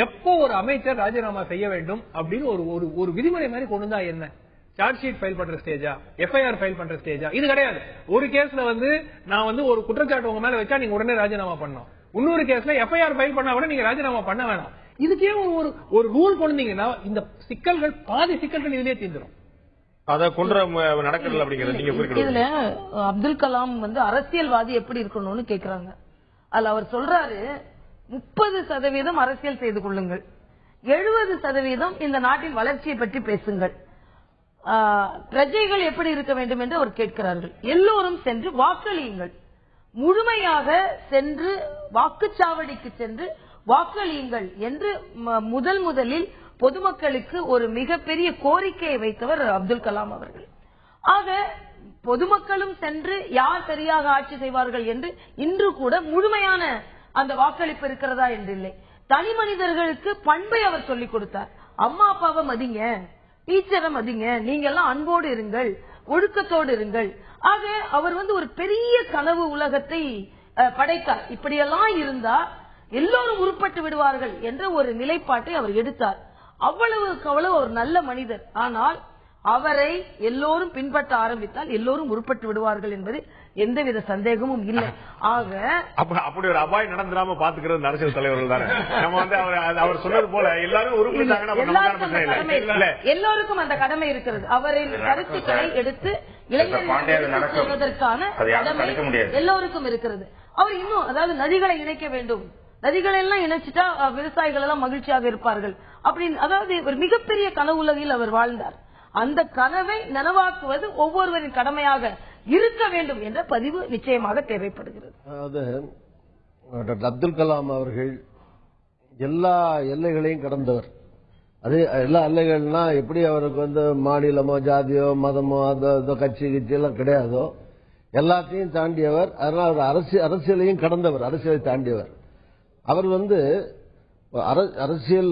எப்போ ஒரு அமைச்சர் ராஜினாமா செய்ய வேண்டும் அப்படின்னு ஒரு விதிமுறை மாதிரி கொண்டு வந்தா என்ன? சார்ஜ் ஷீட் ஃபைல் பண்ற ஸ்டேஜா, எஃப்ஐஆர் ஃபைல் பண்ற ஸ்டேஜா? இது கிடையாது. ஒரு கேஸ்ல வந்து நான் வந்து ஒரு குற்றச்சாட்டு உங்க மேல வச்சா நீங்க உடனே ராஜினாமா பண்ணணும். இன்னொரு கேஸ்ல எஃப்ஐஆர் ஃபைல் பண்ணா கூட நீங்க ராஜினாமா பண்ண வேணாம். இதுக்கே ஒரு ரூல் கொண்டீங்கன்னா இந்த சிக்கல்கள், பாதி சிக்கல்கள் இதுலயே தீர்ந்துடும். அத கொண்டு நடக்கிறது அப்படிங்கிறது நீங்க குறிப்பிடுறது. இதுல அப்துல் கலாம் வந்து அரசியல்வாதி எப்படி இருக்கணும்னு கேக்குறாங்க. அதுல அவர் சொல்றாரு, 30% அரசியல் செய்து கொள்ளுங்கள், 70% இந்த நாட்டின் வளர்ச்சியை பற்றி பேசுங்கள், பிரஜைகள் எப்படி இருக்க வேண்டும் என்று அவர் கேட்கிறார்கள். எல்லோரும் சென்று வாக்களியுங்கள், முழுமையாக சென்று வாக்குச்சாவடிக்கு சென்று வாக்களியுங்கள் என்று முதலில் பொதுமக்களுக்கு ஒரு மிகப்பெரிய கோரிக்கையை வைத்தவர் அப்துல் கலாம் அவர்கள். ஆக பொதுமக்களும் சென்று யார் சரியாக ஆட்சி செய்வார்கள் என்று இன்று கூட முழுமையான அந்த வாக்களிப்பு இருக்கிறதா என்று இல்லை. தனி மனிதர்களுக்கு பண்பை அவர் சொல்லிக் கொடுத்தார். அம்மா அப்பாவை மதிங்க, டீச்சரை மதிங்க, நீங்க எல்லாம் அன்போடு இருங்கள், ஒழுக்கத்தோடு இருங்கள். ஆக அவர் வந்து ஒரு பெரிய கனவு உலகத்தை படைத்தார். இப்படியெல்லாம் இருந்தா எல்லோரும் உருப்பட்டு விடுவார்கள் என்ற ஒரு நிலைப்பாட்டை அவர் எடுத்தார். அவ்வளவுக்கு அவ்வளவு ஒரு நல்ல மனிதர். ஆனால் அவரை எல்லோரும் பின்பற்ற ஆரம்பித்தால் எல்லோரும் உருப்பட்டு விடுவார்கள் என்பது எந்தவித சந்தேகமும் இல்லை. ஆக அப்படி ஒரு அபாயம் நடந்துடாம பாத்துக்கிறது அரசியல் தலைவர்கள் தானே. நம்ம வந்து அவர் சொன்னது போல எல்லாரும் எல்லோருக்கும் அந்த கடமை இருக்கிறது. அவரின் கருத்துக்களை எடுத்து இளைஞர்களுக்கான கடமை எல்லோருக்கும் இருக்கிறது. அவர் இன்னும், அதாவது நதிகளை இணைக்க வேண்டும், நதிகளை எல்லாம் இணைச்சிட்டா விவசாயிகள் எல்லாம் மகிழ்ச்சியாக இருப்பார்கள் அப்படின்னு, அதாவது ஒரு மிகப்பெரிய கனவுலகில் அவர் வாழ்ந்தார். அந்த கனவை நனவாக்குவது ஒவ்வொருவரின் கடமையாக இருக்க வேண்டும் என்ற பதிவு நிச்சயமாக தேவைப்படுகிறது. அதாவது டாக்டர் அப்துல் கலாம் அவர்கள் எல்லா எல்லைகளையும் கடந்தவர். அது எல்லா எல்லைகள்னா எப்படி அவருக்கு மாநிலமோ ஜாதியோ மதமோ கட்சி எல்லாம் கிடையாதோ எல்லாத்தையும் தாண்டியவர். அதனால அவர் அரசியலையும் கடந்தவர், அரசியலை தாண்டியவர். அவர் அரசியல்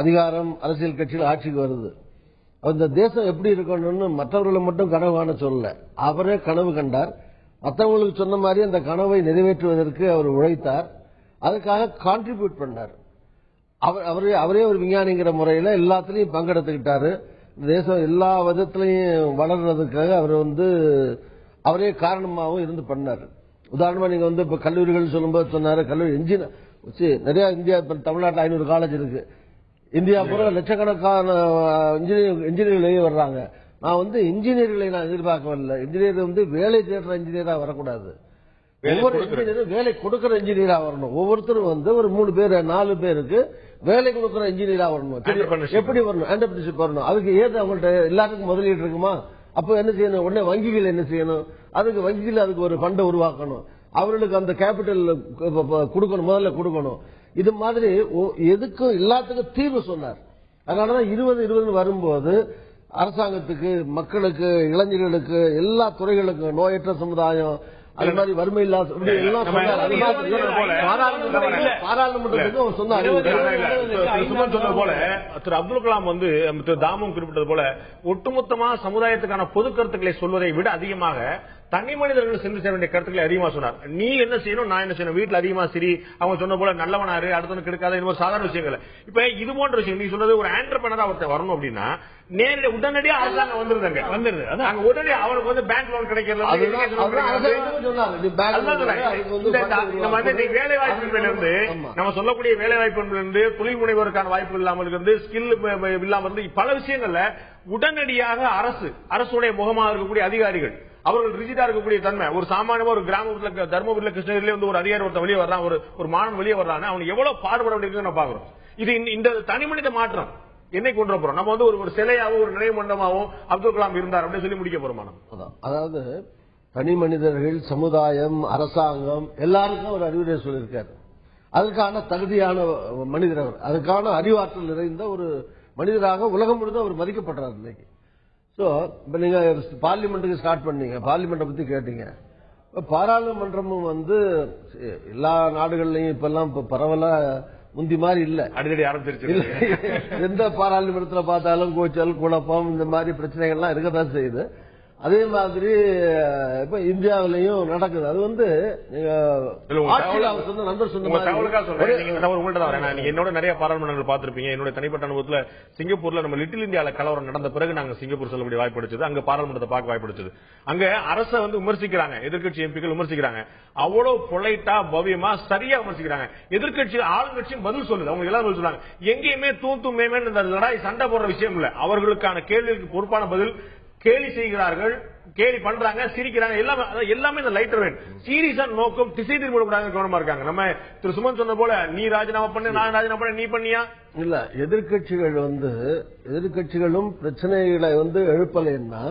அதிகாரம் அரசியல் கட்சியில் ஆட்சிக்கு வருது. அந்த தேசம் எப்படி இருக்கணும்னு மற்றவர்களை மட்டும் கனவு காண சொல்லல, அவரே கனவு கண்டார். மற்றவங்களுக்கு சொன்ன மாதிரி அந்த கனவை நிறைவேற்றுவதற்கு அவர் உழைத்தார், அதுக்காக கான்ட்ரிபியூட் பண்ணார். அவரே ஒரு விஞ்ஞானிங்கிற முறையில எல்லாத்திலையும் பங்கெடுத்துக்கிட்டாரு. தேசம் எல்லா விதத்திலையும் வளர்றதுக்காக அவர் அவரே காரணமாகவும் இருந்து பண்ணாரு. உதாரணமா நீங்க இப்ப கல்லூரிகள் சொல்லும்போது சொன்னாரு, கல்லூரி இன்ஜினியர் நிறைய இந்தியா தமிழ்நாட்டில் 500 காலேஜ் இருக்கு. இந்தியா பூரா லட்சக்கணக்கான இன்ஜினியர்களே வர்றாங்க. நான் இன்ஜினியர்களை நான் எதிர்பார்க்கவில்லை. இன்ஜினியர் வேலை தேடுற இன்ஜினியரா வரக்கூடாது, ஒவ்வொரு இன்ஜினியரும் வேலை கொடுக்கிற இன்ஜினியரா வரணும். ஒவ்வொருத்தரும் ஒரு 3 பேர் 4 பேருக்கு வேலை கொடுக்கிற இன்ஜினியரா வரணும். எப்படி வரணும்? என்டர்பிரைன்ஷிப் வரணும். அதுக்கு ஏது அவங்கள்ட்ட எல்லாருக்கும் முதலீடு இருக்குமா? அப்ப என்ன செய்யணும்? உடனே வங்கிகள் என்ன செய்யணும்? அதுக்கு வங்கியில் அதுக்கு ஒரு ஃபண்டை உருவாக்கணும், அவர்களுக்கு அந்த கேபிட்டல் கொடுக்கணும், முதல்ல கொடுக்கணும். இது மாதிரி எதுக்கும் எல்லாத்துக்கும் தீர்வு சொன்னார். அதனாலதான் 2020 வரும்போது அரசாங்கத்துக்கு, மக்களுக்கு, இளைஞர்களுக்கு, எல்லா துறைகளுக்கும், நோயற்ற சமுதாயம், அது மாதிரி வறுமை இல்லாத பாராளுமன்றத்துக்கு சொன்னார். போல திரு அப்துல் கலாம் திரு தாமும் குறிப்பிட்டது போல ஒட்டுமொத்தமா சமுதாயத்துக்கான பொது கருத்துக்களை சொல்வதை விட அதிகமாக தனி மனிதர்கள் சென்று சேர வேண்டிய கருத்துக்களை அதிகமா சொன்னார். நீ என்ன செய்யணும், நான் என்ன செய்யணும், வீட்டுல அதிகமா சரி, அவங்க சொன்ன போல நல்லவனாரு, அடுத்தவங்க கெடுக்காத, இன்னொரு சாதாரண விஷயங்கள். இப்ப இது போன்ற விஷயம் நீ சொல்றது ஒரு ஆண்டர்பிரனரா ஒருத்தர் வரணும் அப்படின்னா உடனடியா அரசாங்கம் வந்துருது. அங்க உடனடியா அவனுக்கு பேங்க் லோன் கிடைக்கிறது, வேலை வாய்ப்புகள் இருந்து நம்ம சொல்லக்கூடிய வேலை வாய்ப்புகள் இருந்து தொழில் முனைவோருக்கான வாய்ப்பு இல்லாமல் இருந்து ஸ்கில் இல்லாம இருந்து பல விஷயங்கள்ல உடனடியாக அரசுடைய முகமாக இருக்கக்கூடிய அதிகாரிகள் அவர்கள் ரிஜிடா இருக்கக்கூடிய தன்மை. ஒரு சாமானியமா ஒரு கிராமத்துல தர்மபுரியில கிருஷ்ணகிரியில ஒரு அதிகாரி ஒருத்தர் வெளியே வர்றான், ஒரு மாணவன் வெளியே வர்றான்னு அவனுக்கு எவ்வளவு பாடுபட வேண்டியிருக்குன்னு நான் பாக்குறோம். இது இந்த தனி மனித மாற்றம் என்னை கொண்டு போறோம். நம்ம ஒரு சிலையாவோ ஒரு நினைவு மண்டபமாவோ அப்துல் கலாம் இருந்தார் அப்படின்னு சொல்லி முடிக்க போறோம். அதாவது தனி மனிதர்கள், சமுதாயம், அரசாங்கம் எல்லாருக்கும் ஒரு அறிவுரை சொல்லியிருக்காரு. அதுக்கான தகுதியான மனிதர் அவர், அதுக்கான அறிவாற்றல் நிறைந்த ஒரு மனிதராக உலகம் முழுவதும் அவர் மதிக்கப்படுறார் இன்னைக்கு. சோ இப்ப நீங்க பார்லிமெண்ட்டுக்கு ஸ்டார்ட் பண்ணீங்க, பார்லிமெண்ட்டை பத்தி கேட்டீங்க. பாராளுமன்றமும் எல்லா நாடுகள்லயும் இப்பெல்லாம் பரவலா முந்தி மாதிரி இல்ல, அடிக்கடி ஆரம்பிச்சிருச்சு. எந்த பாராளுமன்றத்துல பார்த்தாலும் கூச்சல், குழப்பம், இந்த மாதிரி பிரச்சனைகள்லாம் இருக்கதான் செய்யுது. அதே மாதிரி இப்ப இந்தியாவிலையும் நடக்குது. அது நண்பர் நீங்க என்னோட நிறைய பாராளுமன்றங்கள் பார்த்திருப்பீங்க. என்னோட தனிப்பட்ட அனுபவத்துல சிங்கப்பூர்ல நம்ம லிட்டில் இந்தியால கலவரம் நடந்த பிறகு நாங்க சிங்கப்பூர் செல்லக்கூடிய வாய்ப்பு கிடைச்சது. அங்க பாராளுமன்றத்தை பார்க்க வாய்ப்பு கிடைச்சது. அங்க அரசை விமர்சிக்கிறாங்க, எதிர்கட்சி எம்பிக்கள் விமர்சிக்கிறாங்க. அவ்வளவு பொலைட்டா பவ்யமா சரியா விமர்சிக்கிறாங்க. எதிர்கட்சி ஆளுங்கட்சியும் பதில் சொல்லுது. அவங்க எல்லாம் சொல்றாங்க. எங்கேயுமே தூத்தும் லடாய் சண்டை போடுற விஷயம் இல்ல. அவர்களுக்கான கேள்விக்கு பொறுப்பான பதில். கேலி செய்கிறார்கள், கேலி பண்றாங்க, சிரிக்கிறாங்க, எல்லாமே இந்த லைட்டர் வெயிட் சீரியஸா நோக்கம் திசை திரும்ப கவனமா இருக்காங்க. நம்ம திரு சுமன் சொன்ன போல நீ ராஜினாமா பண்ணு, நான் ராஜினாமா பண்ண, நீ பண்ணியா இல்ல. எதிர்கட்சிகளும் பிரச்சனைகளை எழுப்பலைன்னா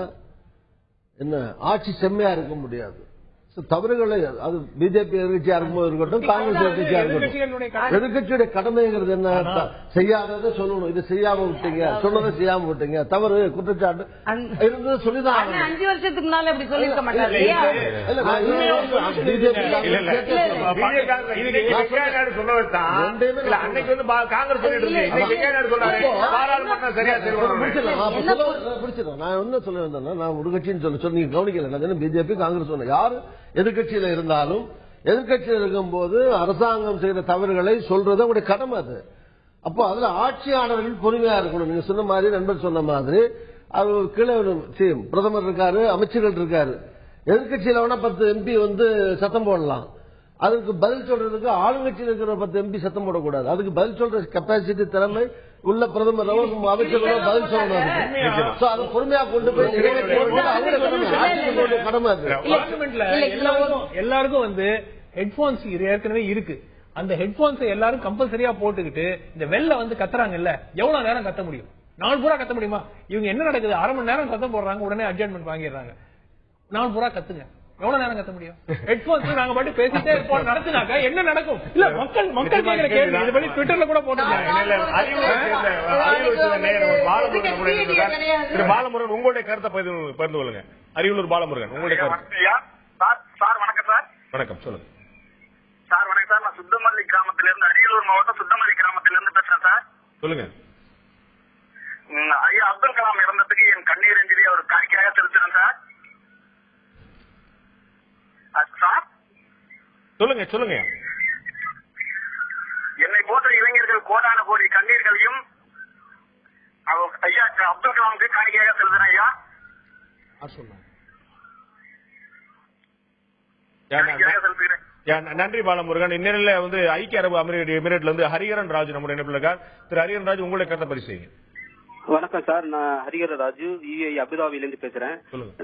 என்ன ஆட்சி செம்மையா இருக்க முடியாது. தவறுகளை அது பிஜேபி எதிர்கட்சியா இருக்கும்போது இருக்கட்டும், காங்கிரஸ் எதிர்கட்சியா இருக்கட்டும், எதிர்கட்சியுடைய கடமைங்கிறது என்ன? செய்யாததை சொல்லணும். இது செய்யாம விட்டீங்க, சொன்னதை செய்யாம விட்டீங்க, தவறு குற்றச்சாட்டு இருந்தது சொல்லிதான். 5 வருஷத்துக்கு முன்னால அப்படி சொல்லிருக்க மாட்டாங்க. நான் என்ன சொல்ல வந்தேன்னா, நான் ஒரு கட்சின்னு சொல்ல நீங்க கவனிக்கல. நான் பிஜேபி காங்கிரஸ் சொன்ன யாரு எதிர்கட்சியில இருந்தாலும், எதிர்கட்சியில் இருக்கும் போது அரசாங்கம் செய்த தவறுகளை சொல்றது அவருடைய கடமை. அது அப்போ அதுல ஆட்சியாளர்கள் பொறுமையா இருக்கணும். நீங்க சொன்ன மாதிரி, நண்பர் சொன்ன மாதிரி, அவர் கீழே பிரதமர் இருக்காரு, அமைச்சர்கள் இருக்காரு. எதிர்கட்சியில வேணா 10 எம்பி சத்தம் போடலாம். அதுக்கு பதில் சொல்றதுக்கு ஆளுங்கட்சியில் இருக்கிற 10 எம்பி சத்தம் போடக்கூடாது. அதுக்கு பதில் சொல்ற கெப்பாசிட்டி, திறமை உள்ள பிரதமர் அமைச்சர்களோ பதில் சொல்லணும். அதை பொறுமையா கொண்டு போய் கடமை. எல்லாருக்கும் ஹெட்போன்ஸ் ஏற்கனவே இருக்கு. அந்த ஹெட்போன்ஸ் எல்லாரும் கம்பல்சரியா போட்டுக்கிட்டு இந்த வெள்ள கத்துறாங்கல்ல, எவ்வளவு நேரம் கத்த முடியும்? நாள் பூரா கத்த முடியுமா? இவங்க என்ன நடக்குது? 1/2 மணி நேரம் சத்தம் போடுறாங்க, உடனே அட்ஜஸ்ட்மெண்ட் வாங்கிடுறாங்க. நாள் பூரா கத்துங்க. எவ்வளவு நேரம் கத்த முடியும்? ஹெட்போன்ஸ் நாங்க மட்டும் பேசிட்டே இருப்போம் நடத்தினாக்க என்ன நடக்கும்? இல்ல மக்கள் கேட்கிற கேள்வி இது பண்ணி ட்விட்டர்ல கூட போட்டுருக்காங்க. பாலமுருகன் உங்களுடைய கருத்தை பகிர்ந்து கொள்ளுங்க. அரியலூர் பாலமுருகன் உங்களுடைய கருத்து. சார் வணக்கம் சார். வணக்கம், சொல்லுங்க சார். வணக்கம் சார். நான் சுத்தமல்லி கிராமத்திலிருந்து, அரியலூர் மாவட்டம் சுத்தமல்லி கிராமத்திலிருந்து பேசுறேன் சார். சொல்லுங்க. ஐயா அப்துல் கலாம் இறந்ததுக்கு என் கண்ணீர் அஞ்சலி அவர் காணிக்கையாக செலுத்துறேன் சார். சொல்லுங்க. என்னை போன்ற இளைஞர்கள் கோடான கோடி கண்ணீர்களையும் ஐயா அப்துல் கலாமுக்கு காணிக்கையாக செலுத்துறேன் ஐயா. நன்றி பாலமுருகன். இந்நிலையில வந்து ஐக்கிய அரபு எமிரேட்ல இருந்து ஹரிஹரன் ராஜு நம்முடைய இணைப்பில் இருக்கார். திரு ஹரிஹரன் ராஜு, உங்களுடைய கருத்தை பதிவு செய்யுங்க. வணக்கம் சார். நான் ஹரிஹர ராஜு, யுஏஇ அபுதாபியிலிருந்து பேசுறேன்.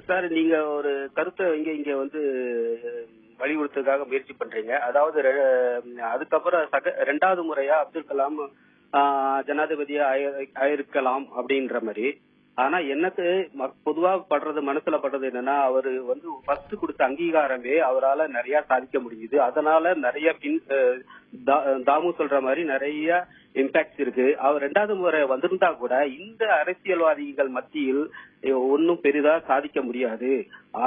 சார், நீங்க ஒரு கருத்தை இங்க வந்து வலியுறுத்துறதுக்காக முயற்சி பண்றீங்க. அதாவது அதுக்கப்புறம் ரெண்டாவது முறையா அப்துல் கலாம் ஜனாதிபதியா ஆயிருக்கலாம் அப்படின்ற மாதிரி. ஆனா எனக்கு பொதுவா மனசுல படுறது என்னன்னா, அவரு வந்து ஃபர்ஸ்ட் கொடுத்த அங்கீகாரமே அவரால நிறைய சாதிக்க முடியுது. அதனால நிறைய தாமு சொல்ற மாதிரி நிறைய இம்பாக்ட்ஸ் இருக்கு. அவர் ரெண்டாவது முறை வந்திருந்தா கூட இந்த அரசியல்வாதிகள் மத்தியில் ஒன்னும் பெரிதா சாதிக்க முடியாது.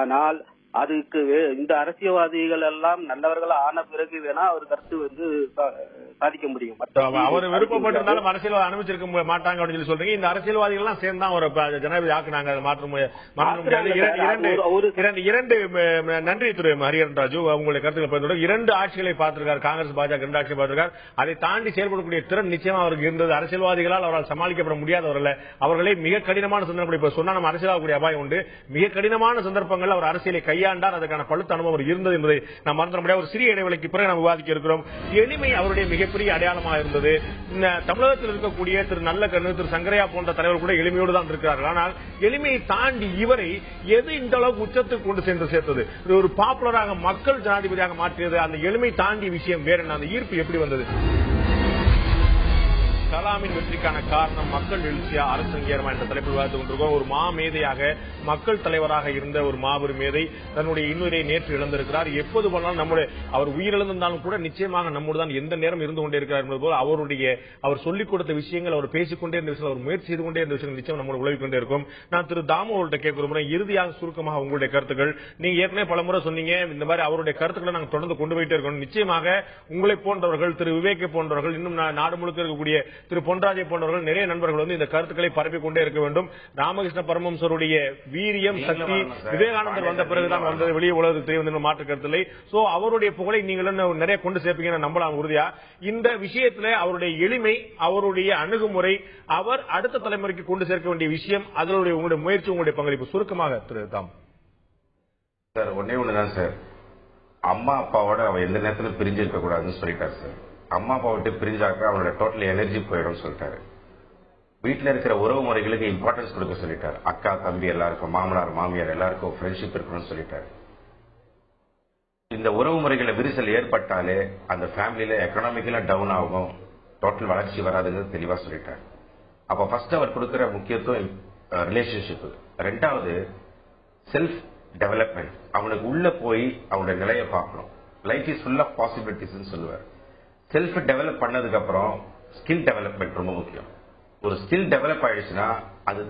ஆனால் அதுக்கு இந்த அரசியல்வாதிகள் எல்லாம் நல்லவர்களா ஆன பிறகு வேணா அவர் கருத்து வந்து சாதிக்க முடியும். அவர் விருப்பப்பட்டிருந்தாலும் அரசியல் அனுமதிச்சிருக்க மாட்டாங்க அப்படின்னு சொல்லி சொல்றீங்க. இந்த அரசியல்வாதிகள் எல்லாம் சேர்ந்தா ஒரு ஜனாதிபதி ஆக்குனாங்க. அதை மாற்ற முடியாது. இரண்டு நன்றி திரு ஹரிஹரன் ராஜு, உங்களுடைய கருத்துக்கள். இரண்டு ஆட்சிகளை பார்த்திருக்காரு காங்கிரஸ், பாஜக இரண்டு ஆட்சியை பார்த்திருக்காரு. அதை தாண்டி செயல்படக்கூடிய திறன் நிச்சயமா அவருக்கு இருந்தது. அரசியல்வாதிகளால் அவரால் சமாளிக்கப்பட முடியாதவர்கள் அவர்களை மிக கடினமான சந்தர்ப்பம் இப்ப சொன்னா நம்ம அரசியலாகக்கூடிய அபாயம் உண்டு. மிக கடினமான சந்தர்ப்பங்கள் அவர் அரசியலை கையாண்டார். அதுக்கான பழுத்த அனுபவம் இருந்தது என்பதை நாம் மறந்துட முடியாது. ஒரு சிறிய இடைவெளிக்கு பிறகு நாம் விவாதிக்க இருக்கிறோம். எளிமை அவருடைய மிகப்பெரிய அடையாளமாக இருந்தது. தமிழகத்தில் இருக்கக்கூடிய திரு நல்லகண்ணு, திரு சங்கரையா போன்ற தலைவர் கூட எளிமையோடு தான் இருக்கிறார்கள். ஆனால் எளிமையை தாண்டி இவரை எது இந்த அளவுக்கு உச்சத்துக்கு கொண்டு சென்று சேர்த்தது, ஒரு பாப்புலராக மக்கள் ஜனாதிபதியாக மாற்றியது, அந்த எளிமை தாண்டி விஷயம் வேற என்ன, அந்த ஈர்ப்பு எப்படி வந்தது? கலாமின் வெற்றிக்கான காரணம் மக்கள் எழுச்சியா அரசு அங்கீகாரமா என்ற தலைப்பில் விவாதித்துக் கொண்டிருக்கோம். ஒரு மேதையாக மக்கள் தலைவராக இருந்த ஒரு மாபெரும் மேதை தன்னுடைய இன்னுயிரை நேற்று இழந்திருக்கிறார். எப்போது போனாலும் நம்முடைய அவர் உயிரிழந்திருந்தாலும் கூட நிச்சயமாக நம்மோடு தான் எந்த நேரம் இருந்து கொண்டே இருக்கிறார் என்பது போல் அவர் சொல்லிக் கொடுத்த விஷயங்கள், அவர் பேசிக்கொண்டே இருந்த விஷயங்கள், அவர் முயற்சி செய்து கொண்டே இருந்த விஷயங்கள் நிச்சயம் நம்மளோட உழவிக் கொண்டே இருக்கும். நான் திரு தாமு அவர்கிட்ட கேட்க விரும்புகிறேன். இறுதியாக சுருக்கமாக உங்களுடைய கருத்துக்கள். நீங்க ஏற்கனவே பல முறை சொன்னீங்க இந்த மாதிரி அவருடைய கருத்துக்களை நாங்கள் தொடர்ந்து கொண்டு போயிட்டே இருக்கணும். நிச்சயமாக உங்களை போன்றவர்கள், திரு விவேக் போன்றவர்கள், இன்னும் நாடு முழுக்க இருக்கக்கூடிய திரு பொன்ராஜை போன்றவர்கள் நிறைய நண்பர்கள் வந்து இந்த கருத்துக்களை பரப்பிக் கொண்டே இருக்க வேண்டும். ராமகிருஷ்ண பரமஹம்சருடைய வீரியம், சக்தி விவேகானந்தர் வந்த பிறகுதான் வந்தது, வெளியே உலகத்துக்கு தெரிய வந்து மாற்று கருத்தில்லை. சோ அவருடைய புகழை நீங்களும் நிறைய கொண்டு சேர்ப்பீங்க நம்பலாம் உறுதியா. இந்த விஷயத்துல அவருடைய எளிமை, அவருடைய அணுகுமுறை, அவர் அடுத்த தலைமுறைக்கு கொண்டு சேர்க்க வேண்டிய விஷயம், அதனுடைய உங்களுடைய முயற்சி, உங்களுடைய பங்களிப்பு சுருக்கமாக திரு தாம். சார், ஒன்னே ஒண்ணுதான் சார். அம்மா அப்பாவோட அவ எந்த நேரத்திலும் பிரிஞ்சிருக்க கூடாதுன்னு சொல்லிட்டார் சார். அம்மா அப்பா விட்டு பிரிஞ்சாக்க அவனோட டோட்டல் எனர்ஜி போயிடும் சொல்லிட்டாரு. வீட்டுல இருக்கிற உறவு முறைகளுக்கு இம்பார்ட்டன்ஸ் கொடுக்க சொல்லிட்டாரு. அக்கா தம்பி எல்லாருக்கும், மாமனார் மாமியார் எல்லாருக்கும் ஃப்ரெண்ட்ஷிப் இருக்கணும்னு சொல்லிட்டாரு. இந்த உறவு முறைகளை விரிசல் ஏற்பட்டாலே அந்த ஃபேமிலியில எக்கனாமிக்கலா டவுன் ஆகும், டோட்டல் வளர்ச்சி வராதுங்கிறது தெளிவா சொல்லிட்டாரு. அப்ப ஃபர்ஸ்ட் அவர் கொடுக்கிற முக்கியத்துவம் ரிலேஷன்ஷிப். ரெண்டாவது செல்ஃப் டெவலப்மெண்ட். அவனுக்கு உள்ள போய் அவனுடைய நிலையை பார்க்கணும். Life is full of possibilities சொல்லுவார். செல்ஃப் டெவலப் பண்ணதுக்கு அப்புறம் ஸ்கில் டெவலப்மெண்ட் ரொம்ப முக்கியம். ஒரு ஸ்கில் டெவலப் ஆயிடுச்சுன்னா அது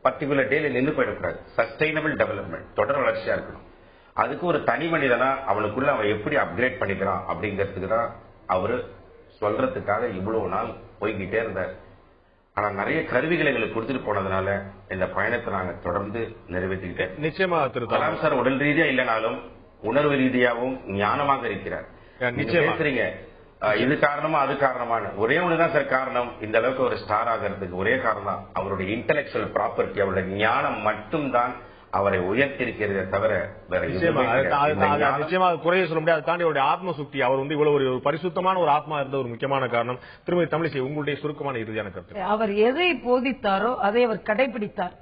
பர்டிகுலர் டேல நின்று போயிடக்கூடாது. சஸ்டைனபிள் டெவலப்மெண்ட், தொடர் வளர்ச்சியா இருக்கணும். அதுக்கு ஒரு தனி மனிதனா அவனுக்குள்ள அவன் எப்படி அப்கிரேட் பண்ணிக்கிறான் அப்படிங்கிறதுக்கு தான் அவரு சொல்றதுக்காக இவ்வளவு நாள் போய்கிட்டே இருந்தார். ஆனா நிறைய கருவிகளை எங்களுக்கு கொடுத்துட்டு போனதுனால இந்த பயணத்தை நாங்க தொடர்ந்து நிறைவேற்றிக்கிட்டேன். நிச்சயமா கலாம் சார் உடல் ரீதியா இல்லைனாலும் உணர்வு ரீதியாகவும் ஞானமாக இருக்கிறார். பேசுறீங்க இது காரணமா அது காரணமான ஒரே ஒண்ணுதான் சார் காரணம். இந்த அளவுக்கு ஒரு ஸ்டார் ஆகிறதுக்கு ஒரே காரணம் அவருடைய இன்டெலெக்சுவல் ப்ராப்பர்ட்டி, அவருடைய ஞானம் மட்டும்தான் அவரை உயர்த்திருக்கிறதே தவிர வேற நிச்சயமா குறைய சொல்ல முடியாது. தாண்டி அவருடைய ஆத்ம சுக்தி, அவர் வந்து இவ்வளவு ஒரு பரிசுத்தமான ஒரு ஆத்மா இருந்த ஒரு முக்கியமான காரணம். திருமதி தமிழிசை, உங்களுடைய சுருக்கமான இறுதியான கருத்து. அவர் எதை போதித்தாரோ அதை அவர் கடைபிடித்தார்.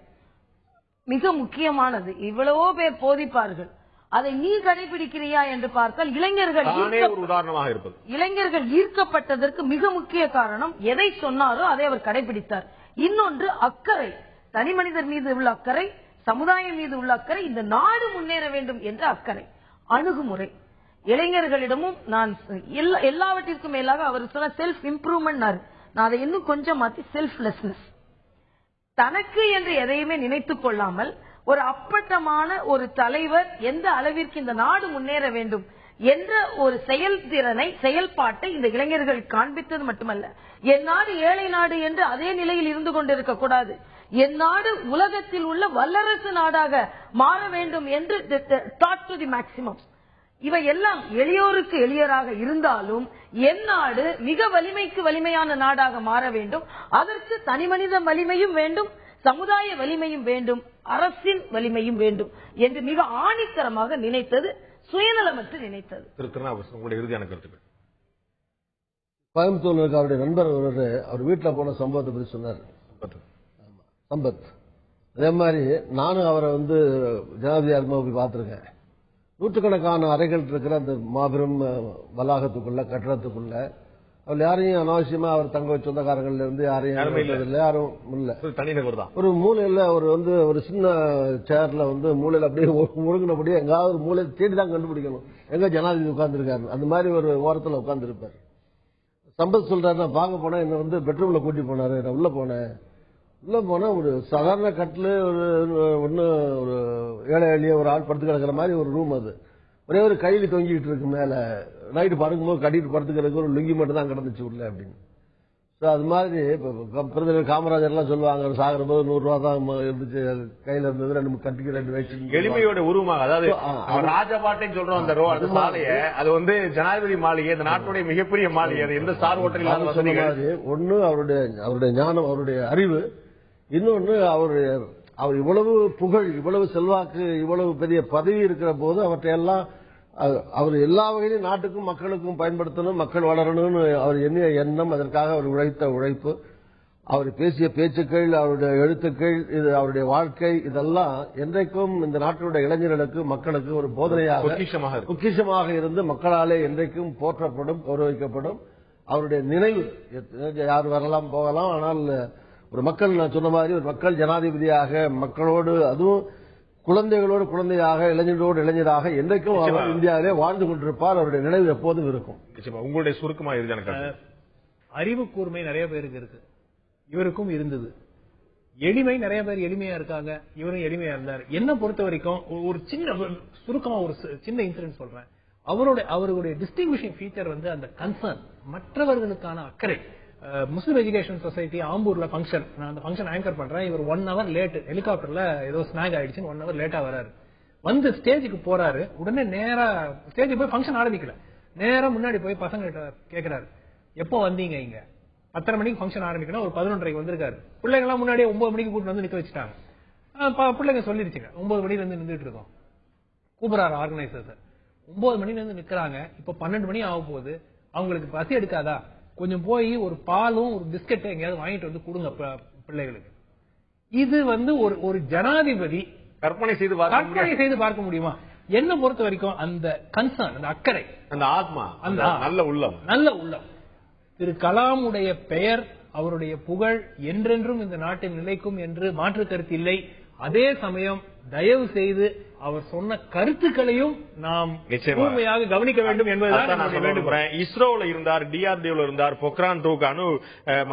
மிக முக்கியமானது. இவ்வளவோ பேர் போதிப்பார்கள், அதை நீ கடைபிடிக்கிறியா என்று பார்த்தால் இளைஞர்கள் ஒரு உதாரணமாக இருப்பது. இளைஞர்கள் ஈர்க்கப்பட்டதற்கு மிக முக்கிய காரணம் எதை சொன்னாரோ அதை அவர் கடைபிடித்தார். இன்னொன்று அக்கறை, தனி மனிதர் மீது உள்ள அக்கறை, சமுதாயம் மீது உள்ள அக்கறை, இந்த நாடு முன்னேற வேண்டும் என்ற அக்கறை, அணுகுமுறை. இளைஞர்களிடமும் நான் எல்லாவற்றிற்கும் மேலாக அவர் சொன்ன செல்ஃப் இம்ப்ரூவ்மெண்ட், நான் அதை இன்னும் கொஞ்சம் மாற்றி செல்ஃப்லெஸ்னஸ். தனக்கு என்று எதையுமே நினைத்துக் கொள்ளாமல் ஒரு அப்பட்டமான ஒரு தலைவர் எந்த அளவிற்கு இந்த நாடு முன்னேற வேண்டும் என்ற ஒரு செயல்திறனை, செயல்பாட்டை இந்த இளைஞர்கள் காண்பித்தது மட்டுமல்ல, என் நாடு ஏழை நாடு என்று அதே நிலையில் இருந்து கொண்டிருக்க கூடாது, என் நாடு உலகத்தில் உள்ள வல்லரசு நாடாக மாற வேண்டும் என்று தாட் டு தி மேக்சிமம். இவை எல்லாம் எளியோருக்கு எளியராக இருந்தாலும் என் நாடு மிக வலிமைக்கு வலிமையான நாடாக மாற வேண்டும், அதற்கு தனிமனித வலிமையும் வேண்டும், சமுதாய வலிமையும் வேண்டும், அரசின் வலிமையும் வேண்டும் என்று மிக ஆணித்தரமாக நினைத்தது, சுயநலமற்று நினைத்தது. உங்களுடைய இறுதியான கருத்துக்கள். கோயம்புத்தூர்ல அவருடைய நண்பர் அவர் வீட்டில் போன சம்பவத்தை பற்றி சொன்னார், சம்பத். அதே மாதிரி நானும் அவரை ஜனாதிபதி போய் பார்த்திருக்கேன். நூற்றுக்கணக்கான அறைகள் இருக்கிற அந்த மாபெரும் வளாகத்துக்குள்ள, கட்டடத்துக்குள்ள அவர் யாரையும் அனாவசியமா அவர் தங்க சொந்தக்காரங்கள்ல இருந்து யாரையும் யாரும் இல்ல. ஒரு மூலையில அவர் ஒரு சின்ன சேர்ல மூலையில அப்படியே முழுங்கினபடியே எங்காவது ஒரு மூலையை தேடிதான் கண்டுபிடிக்கணும் எங்க ஜனாதிபதி உட்கார்ந்துருக்காரு. அந்த மாதிரி ஒரு ஓரத்துல உட்கார்ந்து இருப்பார். சம்பத் சொல்றாரு, நான் பார்க்க போனேன், என்ன பெட்ரூம்ல கூட்டி போனாரு, நான் உள்ள போனா ஒரு சாதாரண கட்டில் ஒரு ஏழை எளிய ஒரு ஆள் படுத்து கிடக்கிற மாதிரி ஒரு ரூம். அது ஒரே ஒரு கையில் தொங்கிட்டு இருக்கு மேல. நைட்டு படுக்கும்போது கட்டிட்டு படுத்துக்கிறதுக்கு ஒரு லுங்கி மட்டும் தான் கிடந்துச்சு உள்ள அப்படின்னு. அது மாதிரி பிரதமர் காமராஜர் எல்லாம் சொல்லுவாங்க, சாகிற போது 100 ரூபா தான் இருந்துச்சு கையில இருந்தது, 2 கட்டிக்கு 2 வயசு எளிமையோட உருவமாக. அதாவது ராஜபாட்டைன்னு சொல்றோம் அந்த சாலைய, அது ஜனாதிபதி மாளிகை, இந்த நாட்டுடைய மிகப்பெரிய மாளிகை, அது எந்த ஸ்டார் ஹோட்டல். ஒண்ணு அவருடைய ஞானம், அவருடைய அறிவு, இன்னொன்னு அவர் இவ்வளவு புகழ், இவ்வளவு செல்வாக்கு, இவ்வளவு பெரிய பதவி இருக்கிற போது அவற்றையெல்லாம் அவர் எல்லா வகையிலும் நாட்டுக்கும் மக்களுக்கும் பயன்படுத்தணும், மக்கள் வளரணும்னு அவர் எண்ணிய எண்ணம், அதற்காக அவர் உழைத்த உழைப்பு, அவர் பேசிய பேச்சுக்கள், அவருடைய எழுத்துக்கள், இது அவருடைய வாழ்க்கை, இதெல்லாம் என்றைக்கும் இந்த நாட்டினுடைய இளைஞர்களுக்கு, மக்களுக்கு ஒரு போதனையாக பொக்கிஷமாக இருந்து மக்களாலே என்றைக்கும் போற்றப்படும், கௌரவிக்கப்படும். அவருடைய நினைவு யார் வரலாம் போகலாம், ஆனால் ஒரு மக்கள், நான் சொன்ன மாதிரி ஒரு மக்கள் ஜனாதிபதியாக, மக்களோடு, அதுவும் குழந்தைகளோடு குழந்தையாக, இளைஞர்களோடு இளைஞராக என்றைக்கும் அவர் இந்தியாவிலே வாழ்ந்து கொண்டிருப்பார். அவருடைய நினைவு எப்போதும் இருக்கும். உங்களுடைய சுருக்கமா அறிவு கூர்மை நிறைய பேருக்கு இருக்கு, இவருக்கும் இருந்தது. எளிமை, நிறைய பேர் எளிமையா இருக்காங்க, இவரும் எளிமையா இருந்தார். என்ன பொறுத்த வரைக்கும் ஒரு சின்ன சுருக்கமா ஒரு சின்ன இன்சிடென்ட் சொல்றேன். அவருடைய டிஸ்டிங்விஷிங் ஃபீச்சர் அந்த கன்சர்ன், மற்றவர்களுக்கான அக்கறை. முஸ்லிம் எஜுகேஷன் சொசைட்டி ஆம்பூர்ல ஃபங்க்ஷன், நான் அந்த ஃபங்க்ஷன் ஆங்கர் பண்றேன். இவர் 1 hour லேட், ஹெலிகாப்டர்ல ஏதோ ஸ்நாக் ஆயிடுச்சு, 1 hour லேட்டா வராரு. ஸ்டேஜுக்கு போறாரு. உடனே நேரா ஸ்டேஜுக்கு போய் ஃபங்க்ஷன் ஆரம்பிக்கல, நேரா முன்னாடி போய் பசங்க கேக்குறாரு, எப்போ வந்தீங்க இங்க? 10:30 மணிக்கு ஃபங்க்ஷன் ஆரம்பிக்கணும், ஒரு 11:30க்கு வந்திருக்காரு. பிள்ளைங்க எல்லாம் முன்னாடியே 9 மணிக்கு கூட்டு நிக்க வச்சுட்டாங்க. பிள்ளைங்க சொல்லிருச்சுங்க, 9 மணில நின்றுட்டு இருக்கோம். கூப்பிடுறாரு ஆர்கனைசர்ஸ், 9 மணில நிக்கிறாங்க, இப்ப 12 மணி ஆக போகுது, அவங்களுக்கு பசி எடுக்காதா, கொஞ்சம் போய் ஒரு பாலும் ஒரு பிஸ்கட் எங்கேயாவது வாங்கிட்டு கொடுங்க பிள்ளைகளுக்கு. இது ஒரு ஜனாதிபதி கற்பனை செய்து பார்க்க முடியுமா? என்ன பொறுத்த வரைக்கும் அந்த கன்சர்ன், அந்த அக்கறை, அந்த ஆத்மா, அந்த நல்ல உள்ளம். திரு கலாமுடைய பெயர், அவருடைய புகழ் என்றென்றும் இந்த நாட்டில் நிலைக்கும் என்று மாற்று கருத்து இல்லை. அதே சமயம் தயவு செய்து அவர் சொன்ன கருத்துக்களையும் நாம் முழுமையாக கவனிக்க வேண்டும் என்பதுதான். இஸ்ரோல இருந்தார், டிஆர்டிஓல இருந்தார், பொக்ரான் 2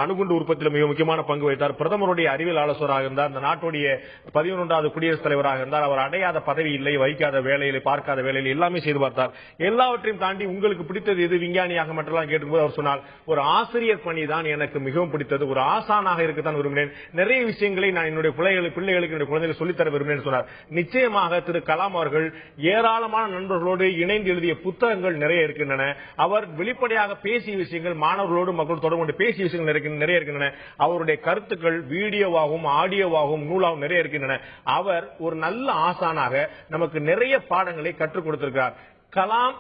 அணுகுண்டு உற்பத்தியில் மிக முக்கியமான பங்கு வைத்தார். பிரதமருடைய அறிவியல் ஆலோசகராக இருந்தார். இந்த நாட்டுடைய 11வது குடியரசுத் தலைவராக இருந்தார். அவர் அடையாத பதவி இல்லை, வைக்காத வேலையில, பார்க்காத வேலையில எல்லாமே செய்து பார்த்தார். எல்லாவற்றையும் தாண்டி உங்களுக்கு பிடித்தது எது விஞ்ஞானியாக மட்டும் கேட்டும்போது அவர் சொன்னார், ஒரு ஆசிரியர் பணி தான் எனக்கு மிகவும் பிடித்தது, ஒரு ஆசானாக இருக்கத்தான் விரும்பினேன், நிறைய விஷயங்களை நான் என்னுடைய பிள்ளைகளுக்கு, என்னுடைய குழந்தைகளுக்கு சொல்லித்தர விரும்பினேன் சொன்னார். நிச்சயமாக திரு கலாம் அவர்கள் ஏராளமான நண்பர்களோடு இணைந்து எழுதிய புத்தகங்கள் நிறைய இருக்கின்றன. அவர் வெளிப்படையாக பேசிய விஷயங்கள், மாணவர்களோடு மக்கள் தொடர்பு கொண்டு பேசிய விஷயங்கள் நிறைய இருக்கின்றன. அவருடைய கருத்துக்கள் வீடியோவாகவும் ஆடியோவாகவும் நூலாகவும் நிறைய இருக்கின்றன. அவர் ஒரு நல்ல ஆசானாக நமக்கு நிறைய பாடங்களை கற்றுக் கொடுத்திருக்கிறார். கலாம்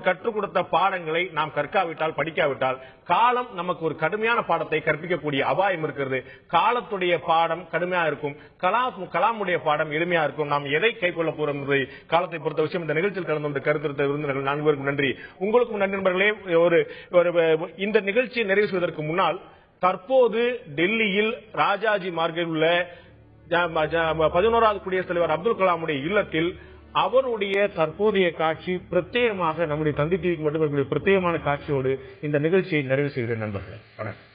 கற்றுக் கொடுத்த பாடங்களை நாம் கற்காவிட்டால், படிக்காவிட்டால், காலம் நமக்கு ஒரு கடுமையான பாடத்தை கற்பிக்கக்கூடிய அபாயம் இருக்கிறது. காலத்துடைய பாடம் கடுமையா இருக்கும், கலாமுடைய பாடம் எளிமையா இருக்கும். நாம் எதை கை கொள்ள போறோம் என்பதை காலத்தை பொறுத்த விஷயம். இந்த நிகழ்ச்சியில் கலந்து கொண்ட கருத்து விருந்தினர்கள் 4 பேருக்கும் நன்றி. உங்களுக்கும் நன்றி நண்பர்களே. இந்த நிகழ்ச்சியை நிறைவு செய்வதற்கு முன்னால், தற்போது டெல்லியில் ராஜாஜி மார்க்கில் உள்ள 11வது குடியரசுத் தலைவர் அப்துல் கலாமுடைய இல்லத்தில் அவருடைய தற்போதைய காட்சி பிரத்யேகமாக நம்முடைய தந்தி டிவிக்கு மட்டும் பிரத்யேகமான காட்சியோடு இந்த நிகழ்ச்சியை நிறைவு செய்கிறேன் நண்பர்களே. வணக்கம்.